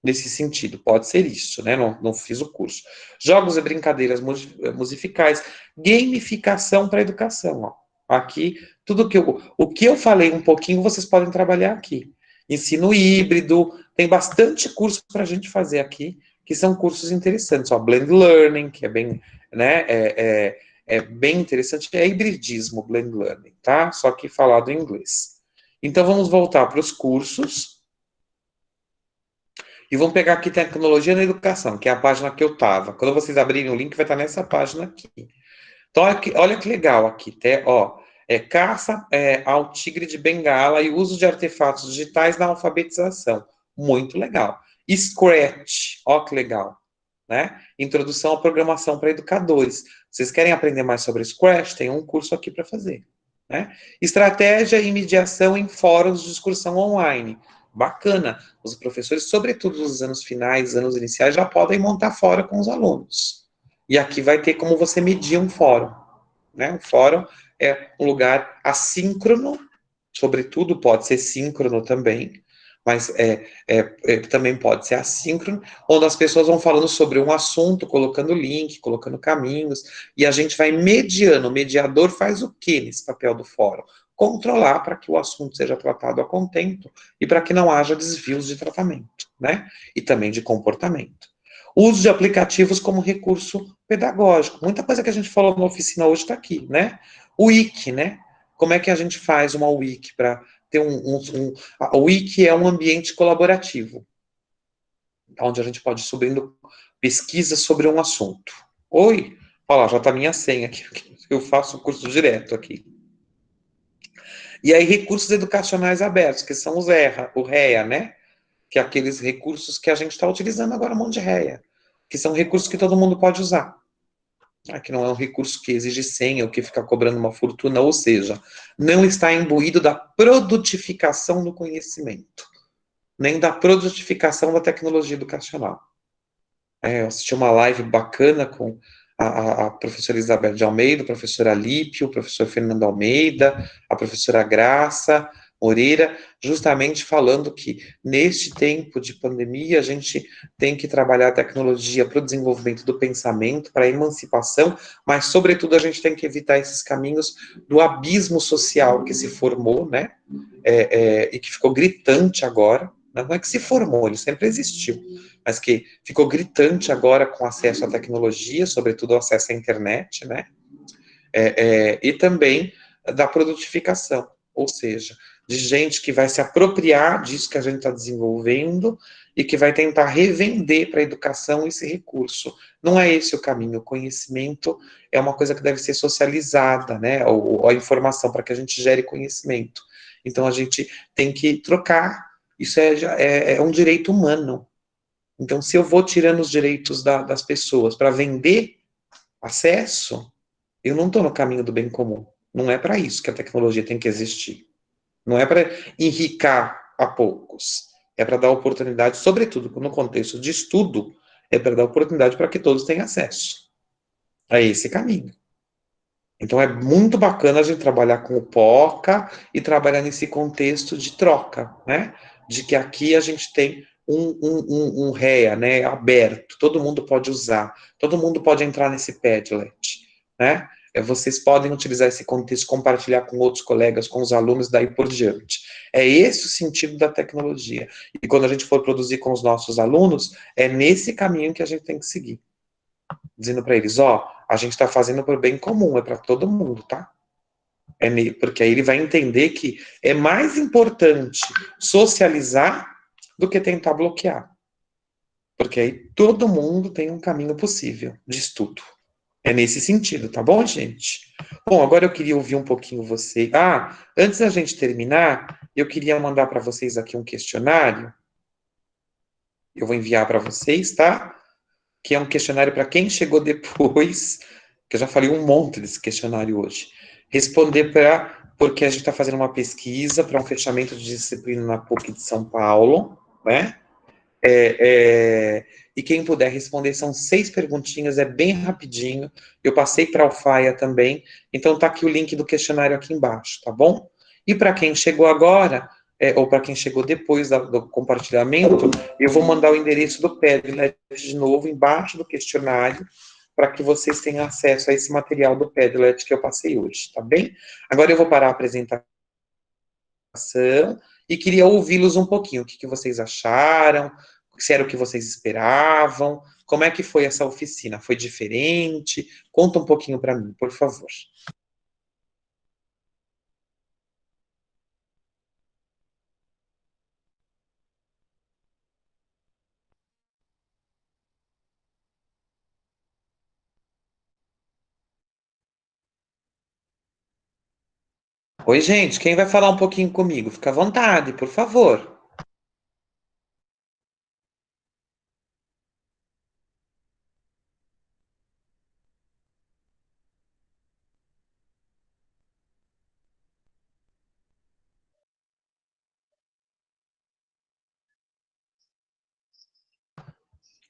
A: nesse sentido. Pode ser isso, né? Não fiz o curso. Jogos e brincadeiras musicais, gamificação para educação, ó. Aqui, tudo que o que eu falei um pouquinho, vocês podem trabalhar aqui. Ensino híbrido, tem bastante curso para a gente fazer aqui, que são cursos interessantes, ó. Blend Learning, que é bem, né, é bem interessante, é hibridismo, Blend Learning, tá? Só que falado em inglês. Então, vamos voltar para os cursos. E vamos pegar aqui tecnologia na educação, que é a página que eu estava. Quando vocês abrirem o link, vai estar nessa página aqui. Então, olha que legal aqui, ó. Caça ao tigre de Bengala e uso de artefatos digitais na alfabetização. Muito legal. Scratch, ó que legal. Né? Introdução à programação para educadores. Vocês querem aprender mais sobre Scratch? Tem um curso aqui para fazer. Né? Estratégia e mediação em fóruns de discussão online. Bacana. Os professores, sobretudo nos anos finais, anos iniciais, já podem montar fórum com os alunos. E aqui vai ter como você medir um fórum. Né? Um fórum é um lugar assíncrono, sobretudo pode ser síncrono também, mas também pode ser assíncrono, onde as pessoas vão falando sobre um assunto, colocando link, colocando caminhos, e a gente vai mediando. O mediador faz o quê nesse papel do fórum? Controlar para que o assunto seja tratado a contento e para que não haja desvios de tratamento, né? E também de comportamento. Uso de aplicativos como recurso pedagógico. Muita coisa que a gente falou na oficina hoje está aqui, né? O Wiki, né? Como é que a gente faz uma Wiki para ter a Wiki é um ambiente colaborativo, onde a gente pode ir subindo pesquisas sobre um assunto. Oi, olha lá, já está minha senha aqui, eu faço o curso direto aqui. E aí, recursos educacionais abertos, que são o REA, né? Que é aqueles recursos que a gente está utilizando agora, um monte de REA, que são recursos que todo mundo pode usar. Que não é um recurso que exige senha ou que fica cobrando uma fortuna, ou seja, não está imbuído da produtificação do conhecimento, nem da produtificação da tecnologia educacional. Eu assisti uma live bacana com a professora Isabel de Almeida, o professor Alípio, o professor Fernando Almeida, a professora Graça Moreira, justamente falando que neste tempo de pandemia a gente tem que trabalhar a tecnologia para o desenvolvimento do pensamento, para a emancipação, mas sobretudo a gente tem que evitar esses caminhos do abismo social que se formou, né, e que ficou gritante agora. Não é que se formou, ele sempre existiu, mas que ficou gritante agora com acesso à tecnologia, sobretudo o acesso à internet, né? E também da produtificação, ou seja, de gente que vai se apropriar disso que a gente está desenvolvendo e que vai tentar revender para a educação esse recurso. Não é esse o caminho. O conhecimento é uma coisa que deve ser socializada, né? Ou a informação para que a gente gere conhecimento. Então a gente tem que trocar. Isso é um direito humano. Então, se eu vou tirando os direitos das pessoas para vender acesso, eu não estou no caminho do bem comum. Não é para isso que a tecnologia tem que existir. Não é para enricar a poucos. É para dar oportunidade, sobretudo no contexto de estudo, é para dar oportunidade para que todos tenham acesso a esse caminho. Então, é muito bacana a gente trabalhar com o POCA e trabalhar nesse contexto de troca, né? De que aqui a gente tem um REA, né, aberto, todo mundo pode usar, todo mundo pode entrar nesse Padlet, né? Vocês podem utilizar esse contexto, compartilhar com outros colegas, com os alunos, daí por diante. É esse o sentido da tecnologia. E quando a gente for produzir com os nossos alunos, é nesse caminho que a gente tem que seguir. Dizendo para eles, a gente está fazendo para o bem comum, é para todo mundo, tá? Porque aí ele vai entender que é mais importante socializar do que tentar bloquear. Porque aí todo mundo tem um caminho possível de estudo. É nesse sentido, tá bom, gente? Bom, agora eu queria ouvir um pouquinho você. Antes da gente terminar, eu queria mandar para vocês aqui um questionário. Eu vou enviar para vocês, tá? Que é um questionário para quem chegou depois, que eu já falei um monte desse questionário hoje. Responder porque a gente está fazendo uma pesquisa para um fechamento de disciplina na PUC de São Paulo, né? E quem puder responder, são 6 perguntinhas, é bem rapidinho. Eu passei para a Alfaia também, então tá aqui o link do questionário aqui embaixo, tá bom? E para quem chegou agora, ou para quem chegou depois do compartilhamento, eu vou mandar o endereço do Padlet de novo embaixo do questionário, para que vocês tenham acesso a esse material do Padlet que eu passei hoje, tá bem? Agora eu vou parar a apresentação e queria ouvi-los um pouquinho. O que vocês acharam? Se era o que vocês esperavam? Como é que foi essa oficina? Foi diferente? Conta um pouquinho para mim, por favor. Oi, gente, quem vai falar um pouquinho comigo? Fica à vontade, por favor.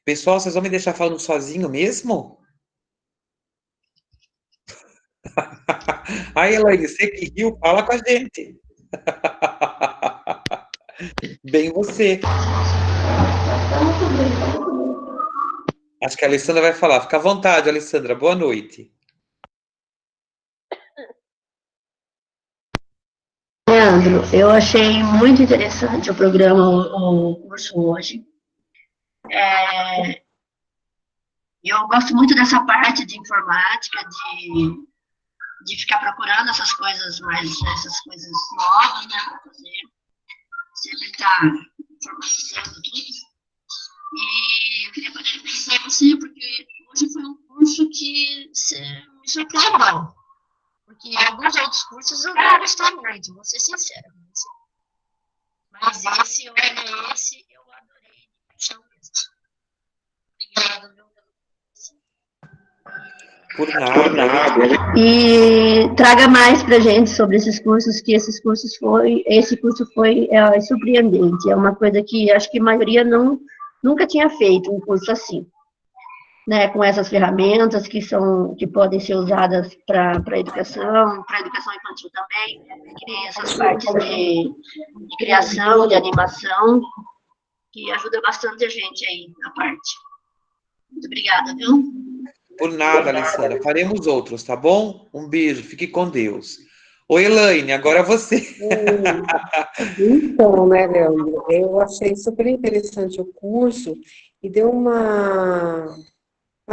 A: Pessoal, vocês vão me deixar falando sozinho mesmo? Aí, Elaine, você que riu, fala com a gente. Bem você. Acho que a Alessandra vai falar. Fica à vontade, Alessandra. Boa noite.
B: Leandro, eu achei muito interessante o programa, o curso hoje. Eu gosto muito dessa parte de informática, de ficar procurando essas coisas essas coisas novas, né, para fazer. Sempre estar informatizando tudo. E eu queria poder conhecer você, porque hoje foi um curso que me surpreendeu. Porque alguns outros cursos eu não gostei muito, vou ser sincera. Mas esse, olha, esse eu adorei de paixão mesmo. Obrigada, meu
A: Por nada.
B: E traga mais para gente sobre esses cursos, que esse curso foi surpreendente. É uma coisa que acho que a maioria nunca tinha feito um curso assim, né? Com essas ferramentas que podem ser usadas para educação infantil também, que essas partes de criação, de animação, que ajuda bastante a gente aí na parte. Muito obrigada, viu?
A: Por nada, Alessandra. Faremos outros, tá bom? Um beijo, fique com Deus. Oi, Elaine, agora você.
C: Então, né, Leandro, eu achei super interessante o curso e deu uma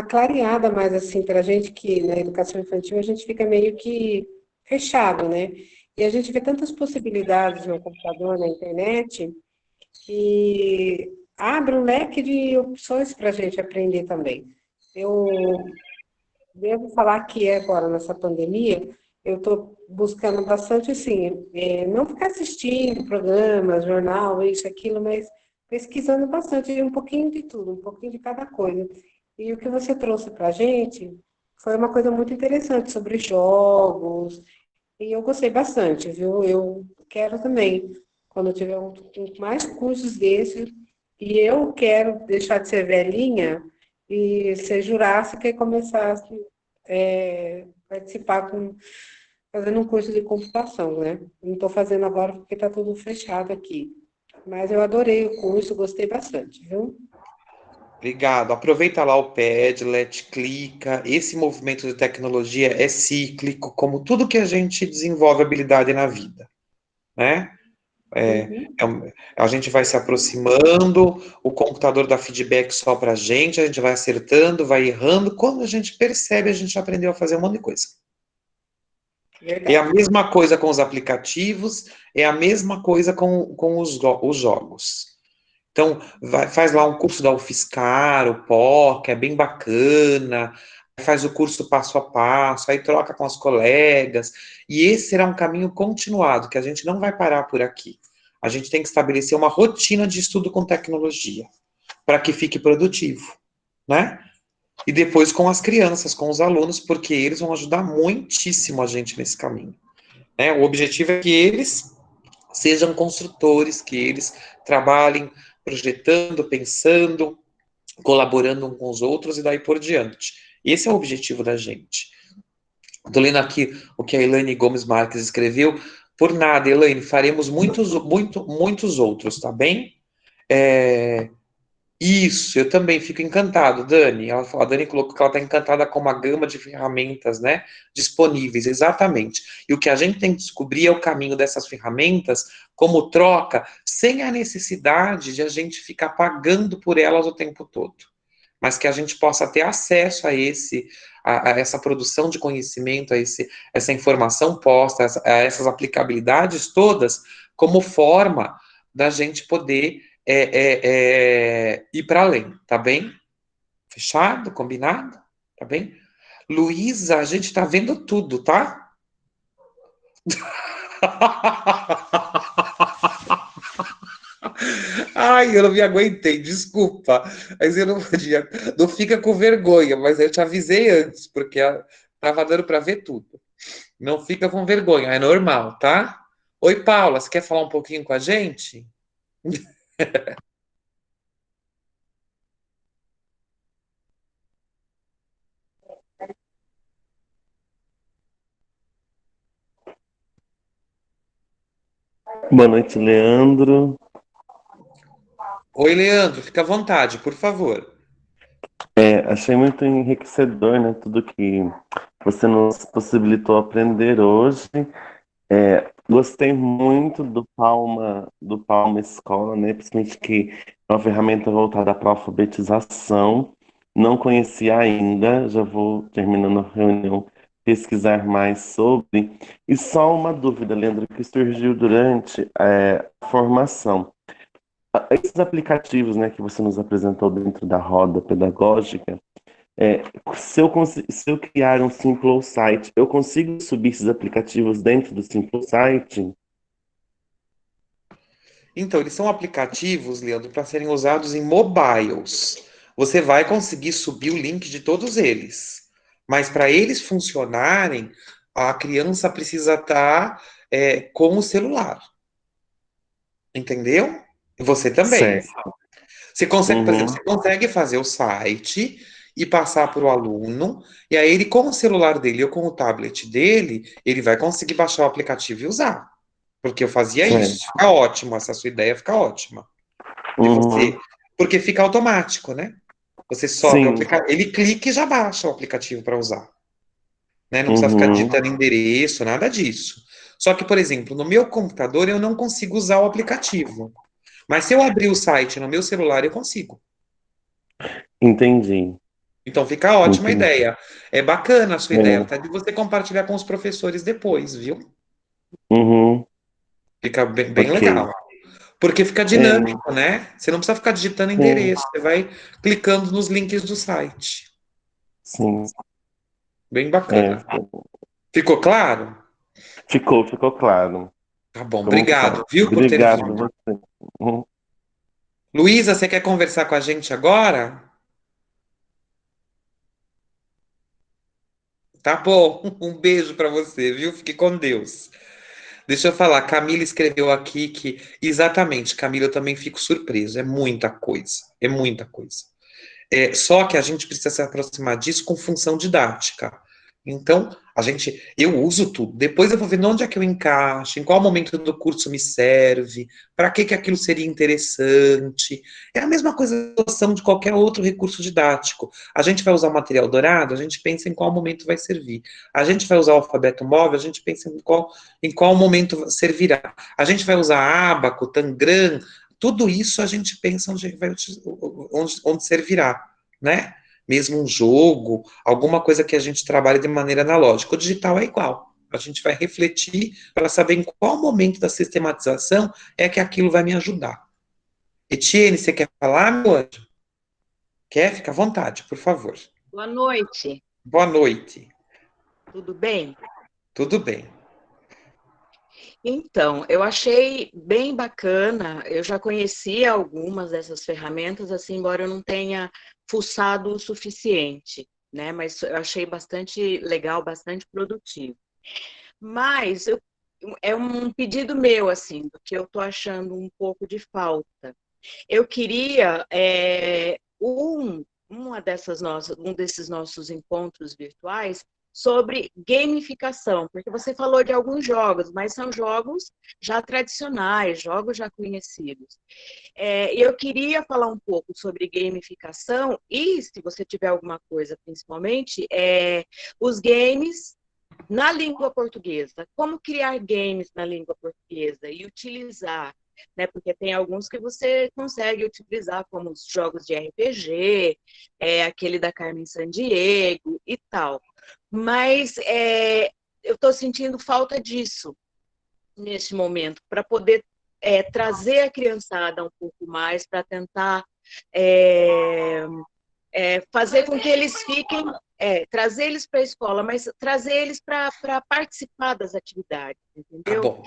C: clareada mais assim para a gente que na educação infantil a gente fica meio que fechado, né? E a gente vê tantas possibilidades no computador, na internet, que abre um leque de opções para a gente aprender também. Eu devo falar que agora, nessa pandemia, eu estou buscando bastante, assim, não ficar assistindo programas, jornal, isso, aquilo, mas pesquisando bastante, um pouquinho de tudo, um pouquinho de cada coisa. E o que você trouxe para a gente foi uma coisa muito interessante sobre jogos, e eu gostei bastante, viu? Eu quero também, quando eu tiver mais cursos desses, e eu quero deixar de ser velhinha e ser jurássica e começar a participar fazendo um curso de computação, né? Não estou fazendo agora porque está tudo fechado aqui. Mas eu adorei o curso, gostei bastante, viu?
A: Obrigado. Aproveita lá o Padlet, clica. Esse movimento de tecnologia é cíclico, como tudo que a gente desenvolve habilidade na vida, né? A gente vai se aproximando, o computador dá feedback só para a gente vai acertando, vai errando. Quando a gente percebe, a gente aprendeu a fazer um monte de coisa. É a
C: Verdade.
A: mesma coisa com os aplicativos, é a mesma coisa com os jogos. Então, faz lá um curso da UFSCar, o PO, que é bem bacana, faz o curso passo a passo, aí troca com as colegas, e esse será um caminho continuado, que a gente não vai parar por aqui. A gente tem que estabelecer uma rotina de estudo com tecnologia, para que fique produtivo, né? E depois com as crianças, com os alunos, porque eles vão ajudar muitíssimo a gente nesse caminho, né? O objetivo é que eles sejam construtores, que eles trabalhem projetando, pensando, colaborando uns com os outros e daí por diante. Esse é o objetivo da gente. Estou lendo aqui o que a Elaine Gomes Marques escreveu. Por nada, Elaine, faremos muitos outros, tá bem? Isso, eu também fico encantado, Dani. A Dani colocou que ela está encantada com uma gama de ferramentas, né, disponíveis, exatamente. E o que a gente tem que descobrir é o caminho dessas ferramentas como troca, sem a necessidade de a gente ficar pagando por elas o tempo todo, mas que a gente possa ter acesso a essa produção de conhecimento, essa informação posta, a essas aplicabilidades todas, como forma da gente poder ir para além, tá bem? Fechado? Combinado? Tá bem? Luísa, a gente tá vendo tudo, tá? Ai, eu não me aguentei, desculpa. Mas eu não podia. Não fica com vergonha, mas eu te avisei antes, porque tava dando para ver tudo. Não fica com vergonha, é normal, tá? Oi, Paula, você quer falar um pouquinho com a gente?
D: Boa noite, Leandro.
A: Oi, Leandro, fica à vontade, por favor.
D: Achei muito enriquecedor, né, tudo que você nos possibilitou aprender hoje. Gostei muito do Palma Escola, né, principalmente que é uma ferramenta voltada para a alfabetização. Não conhecia ainda, já vou, terminando a reunião, pesquisar mais sobre. E só uma dúvida, Leandro, que surgiu durante a formação. Esses aplicativos, né, que você nos apresentou dentro da roda pedagógica, é, se eu criar um Simple Site, eu consigo subir esses aplicativos dentro do Simple Site?
A: Então, eles são aplicativos, Leandro, para serem usados em mobiles. Você vai conseguir subir o link de todos eles. Mas para eles funcionarem, a criança precisa estar com o celular. Entendeu? E você também.
D: Certo.
A: Você consegue, por exemplo,
D: Uhum.
A: você consegue fazer o site e passar para o aluno, e aí ele, com o celular dele ou com o tablet dele, ele vai conseguir baixar o aplicativo e usar. Porque eu fazia isso.
D: Certo.
A: Fica ótimo, essa sua ideia fica ótima. De você.
D: Uhum.
A: Porque fica automático, né? Você sobe o
D: Sim.
A: aplicativo, ele clica e já baixa o aplicativo para usar. Né? Não precisa ficar
D: Uhum.
A: digitando endereço, nada disso. Só que, por exemplo, no meu computador eu não consigo usar o aplicativo. Mas se eu abrir o site no meu celular, eu consigo.
D: Entendi.
A: Então fica ótima a
D: Entendi.
A: ideia. É bacana a sua ideia,
D: É.
A: tá? De você compartilhar com os professores depois, viu?
D: Uhum.
A: Fica bem
D: Ok.
A: legal. Porque fica
D: É,
A: dinâmico, né? Você não precisa ficar digitando
D: sim,
A: endereço, você vai clicando nos links do site.
D: sim.
A: Bem
D: É.
A: bacana. Ficou claro?
D: Ficou claro.
A: Tá bom,
D: Ficou muito
A: obrigado,
D: claro.
A: viu, por ter
D: Obrigado
A: vindo.
D: a você. Uhum.
A: Luísa, você quer conversar com a gente agora? Tá bom, um beijo pra você, viu? Fique com Deus. Deixa eu falar, Camila escreveu aqui que, exatamente, Camila, eu também fico surpreso, é muita coisa. Só que a gente precisa se aproximar disso com função didática. Então, eu uso tudo. Depois eu vou ver onde é que eu encaixo, em qual momento do curso me serve, para que aquilo seria interessante. É a mesma coisa da noção de qualquer outro recurso didático. A gente vai usar o material dourado, a gente pensa em qual momento vai servir. A gente vai usar o alfabeto móvel, a gente pensa em qual momento servirá. A gente vai usar ábaco, tangram, tudo isso a gente pensa onde servirá, né? Mesmo um jogo, alguma coisa que a gente trabalhe de maneira analógica. O digital é igual, A gente vai refletir para saber em qual momento da sistematização é que aquilo vai me ajudar. Etienne, você quer falar, meu anjo? Quer? Fica à vontade, por favor.
E: Boa noite.
A: Boa noite.
E: Tudo bem?
A: Tudo bem.
E: Então, eu achei bem bacana, eu já conhecia algumas dessas ferramentas, assim, embora eu não tenha fuçado o suficiente, né? Mas eu achei bastante legal, bastante produtivo. Mas é um pedido meu, assim, do que eu estou achando um pouco de falta. Eu queria um desses nossos encontros virtuais sobre gamificação, porque você falou de alguns jogos, mas são jogos já tradicionais, jogos já conhecidos. E eu queria falar um pouco sobre gamificação e, se você tiver alguma coisa, principalmente, os games na língua portuguesa. Como criar games na língua portuguesa e utilizar, né? Porque tem alguns que você consegue utilizar, como os jogos de RPG, aquele da Carmen Sandiego e tal. Mas eu estou sentindo falta disso neste momento, para poder trazer a criançada um pouco mais, para tentar fazer com que eles fiquem, trazer eles para a escola, mas trazer eles para participar das atividades, entendeu?
A: Tá bom.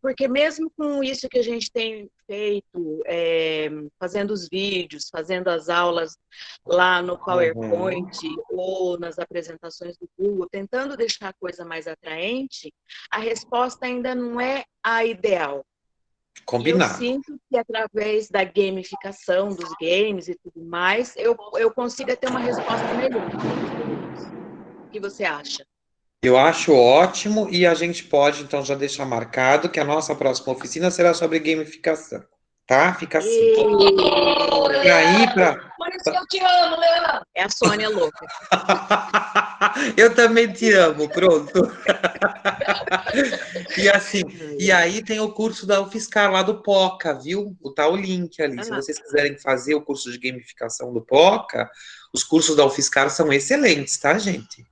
E: Porque mesmo com isso que a gente tem feito, fazendo os vídeos, fazendo as aulas lá no PowerPoint ou nas apresentações do Google, tentando deixar a coisa mais atraente, a resposta ainda não é a ideal.
A: Combinado.
E: Eu sinto que através da gamificação dos games e tudo mais, eu consiga ter uma resposta melhor. O que você acha?
A: Eu acho ótimo e a gente pode, então, já deixar marcado que a nossa próxima oficina será sobre gamificação, tá? Fica assim. E aí,
E: Por isso que eu te amo, Leandro! É a Sônia louca.
A: Eu também te amo, pronto. E assim, e aí tem o curso da UFSCar lá do POCA, viu? Tá o link ali. Se vocês quiserem fazer o curso de gamificação do POCA, os cursos da UFSCar são excelentes, tá, gente?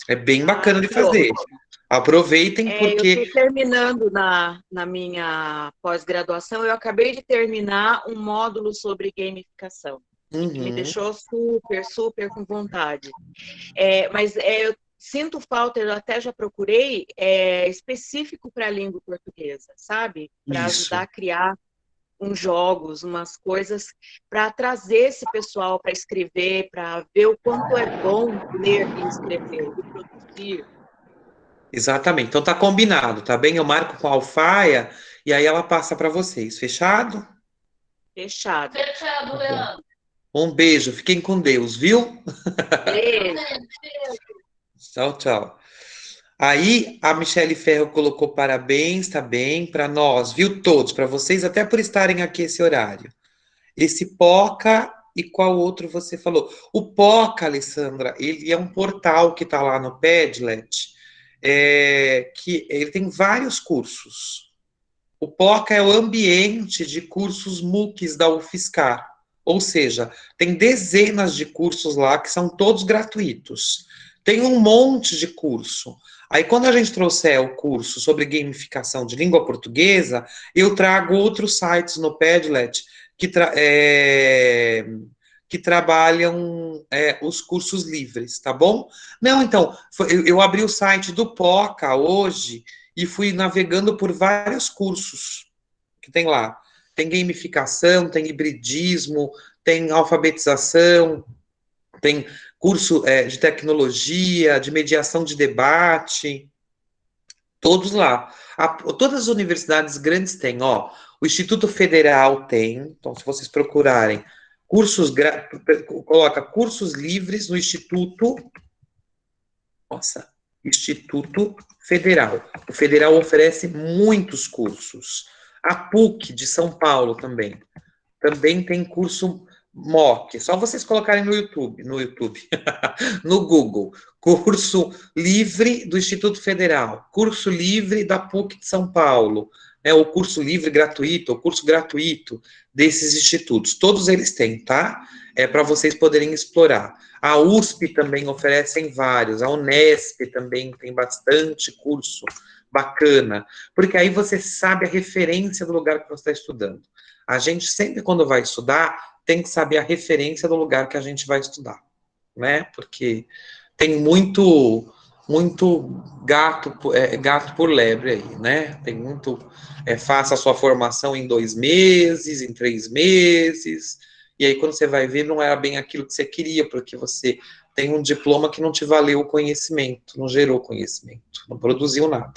A: É bem bacana de fazer.
E: Ótimo.
A: Aproveitem, porque...
E: Eu estou terminando na minha pós-graduação, eu acabei de terminar um módulo sobre gamificação, que me deixou super, super com vontade. Mas eu sinto falta, eu até já procurei, específico para a língua portuguesa, sabe? Para ajudar a criar uns jogos, umas coisas, para trazer esse pessoal para escrever, para ver o quanto é bom ler e escrever, e produzir.
A: Exatamente. Então tá combinado, tá bem? Eu marco com a Alfaia e aí ela passa para vocês. Fechado?
E: Fechado.
B: Fechado, Leandro.
A: Um beijo. Fiquem com Deus, viu?
E: Beijo.
A: Tchau, tchau. Aí a Michele Ferro colocou parabéns, tá bem, para nós, viu? Todos, para vocês, até por estarem aqui esse horário. Esse POCA e qual outro você falou? O POCA, Alessandra, ele é um portal que está lá no Padlet, que ele tem vários cursos. O POCA é o ambiente de cursos MOOCs da UFSCar, ou seja, tem dezenas de cursos lá que são todos gratuitos. Tem um monte de curso. Aí, quando a gente trouxer o curso sobre gamificação de língua portuguesa, eu trago outros sites no Padlet que trabalham os cursos livres, tá bom? Não, então, eu abri o site do POCA hoje e fui navegando por vários cursos que tem lá. Tem gamificação, tem hibridismo, tem alfabetização, tem curso de tecnologia, de mediação de debate, todos lá. Todas as universidades grandes têm, ó. O Instituto Federal tem, então se vocês procurarem coloca cursos livres no Instituto, Instituto Federal. O Federal oferece muitos cursos. A PUC de São Paulo também tem curso MOOC, só vocês colocarem no YouTube, no Google, curso livre do Instituto Federal, curso livre da PUC de São Paulo, o curso livre gratuito, o curso gratuito desses institutos, todos eles têm, tá? para vocês poderem explorar. A USP também oferecem vários, a Unesp também tem bastante curso bacana, porque aí você sabe a referência do lugar que você está estudando. A gente sempre, quando vai estudar, tem que saber a referência do lugar que a gente vai estudar, né? Porque tem muito gato por lebre aí, né? Tem muito, faça a sua formação em 2 meses, em 3 meses, e aí quando você vai ver, não era bem aquilo que você queria, porque você tem um diploma que não te valeu o conhecimento, não gerou conhecimento, não produziu nada.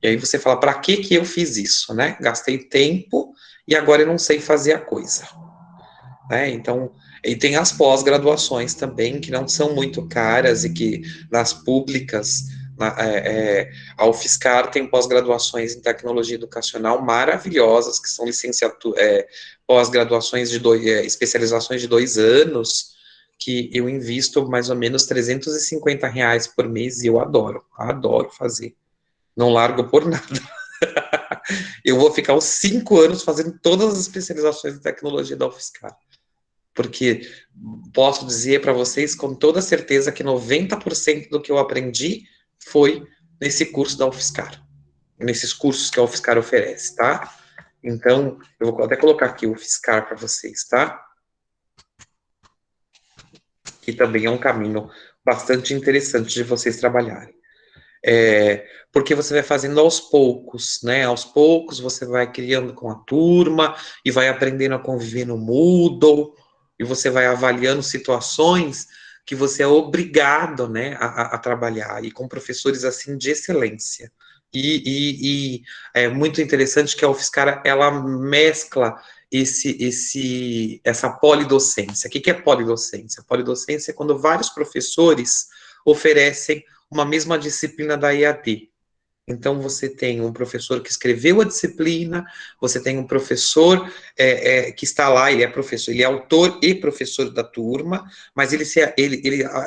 A: E aí você fala, para que eu fiz isso, né? Gastei tempo e agora eu não sei fazer a coisa. Né? Então, e tem as pós-graduações também, que não são muito caras e que nas públicas, a UFSCar tem pós-graduações em tecnologia educacional maravilhosas, que são pós-graduações de especializações de 2 anos, que eu invisto mais ou menos R$ 350 por mês e eu adoro fazer. Não largo por nada. Eu vou ficar os 5 anos fazendo todas as especializações de tecnologia da UFSCar. Porque posso dizer para vocês com toda certeza que 90% do que eu aprendi foi nesse curso da UFSCar, nesses cursos que a UFSCar oferece, tá? Então, eu vou até colocar aqui o UFSCar para vocês, tá? Que também é um caminho bastante interessante de vocês trabalharem. Porque você vai fazendo aos poucos, né? Aos poucos você vai criando com a turma e vai aprendendo a conviver no Moodle, e você vai avaliando situações que você é obrigado, né, a trabalhar, e com professores, assim, de excelência. E é muito interessante que a UFSCar, ela mescla essa polidocência. O que é polidocência? Polidocência é quando vários professores oferecem uma mesma disciplina da EAD. Então, você tem um professor que escreveu a disciplina, você tem um professor que está lá, ele é professor, ele é autor e professor da turma, mas ele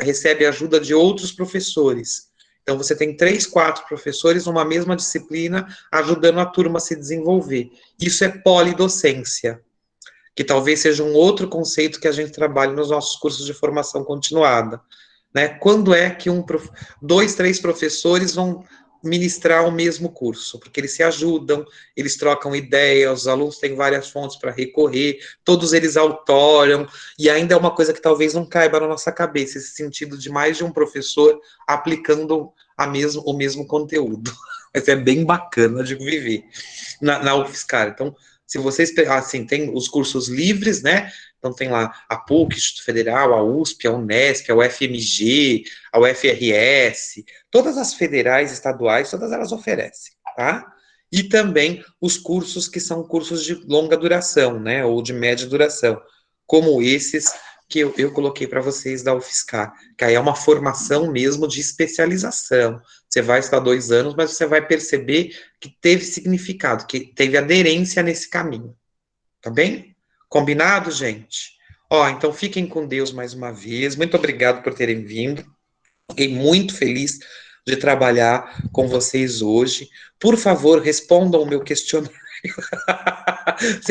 A: recebe ajuda de outros professores. Então, você tem 3, 4 professores numa mesma disciplina, ajudando a turma a se desenvolver. Isso é polidocência, que talvez seja um outro conceito que a gente trabalha nos nossos cursos de formação continuada. Né? Quando é que 2, 3 professores vão ministrar o mesmo curso? Porque eles se ajudam, eles trocam ideias, os alunos têm várias fontes para recorrer, todos eles autoram, e ainda é uma coisa que talvez não caiba na nossa cabeça, esse sentido de mais de um professor aplicando o mesmo conteúdo. Mas é bem bacana de viver na UFSCar. Então, se vocês, assim, tem os cursos livres, né? Então tem lá a PUC, Instituto Federal, a USP, a Unesp, a UFMG, a UFRS, todas as federais, estaduais, todas elas oferecem, tá? E também os cursos que são cursos de longa duração, né, ou de média duração, como esses que eu coloquei para vocês da UFSCar, que aí é uma formação mesmo de especialização. Você vai estar 2 anos, mas você vai perceber que teve significado, que teve aderência nesse caminho, tá bem? Combinado, gente? Ó, então fiquem com Deus mais uma vez. Muito obrigado por terem vindo. Fiquei muito feliz de trabalhar com vocês hoje. Por favor, respondam o meu questionário.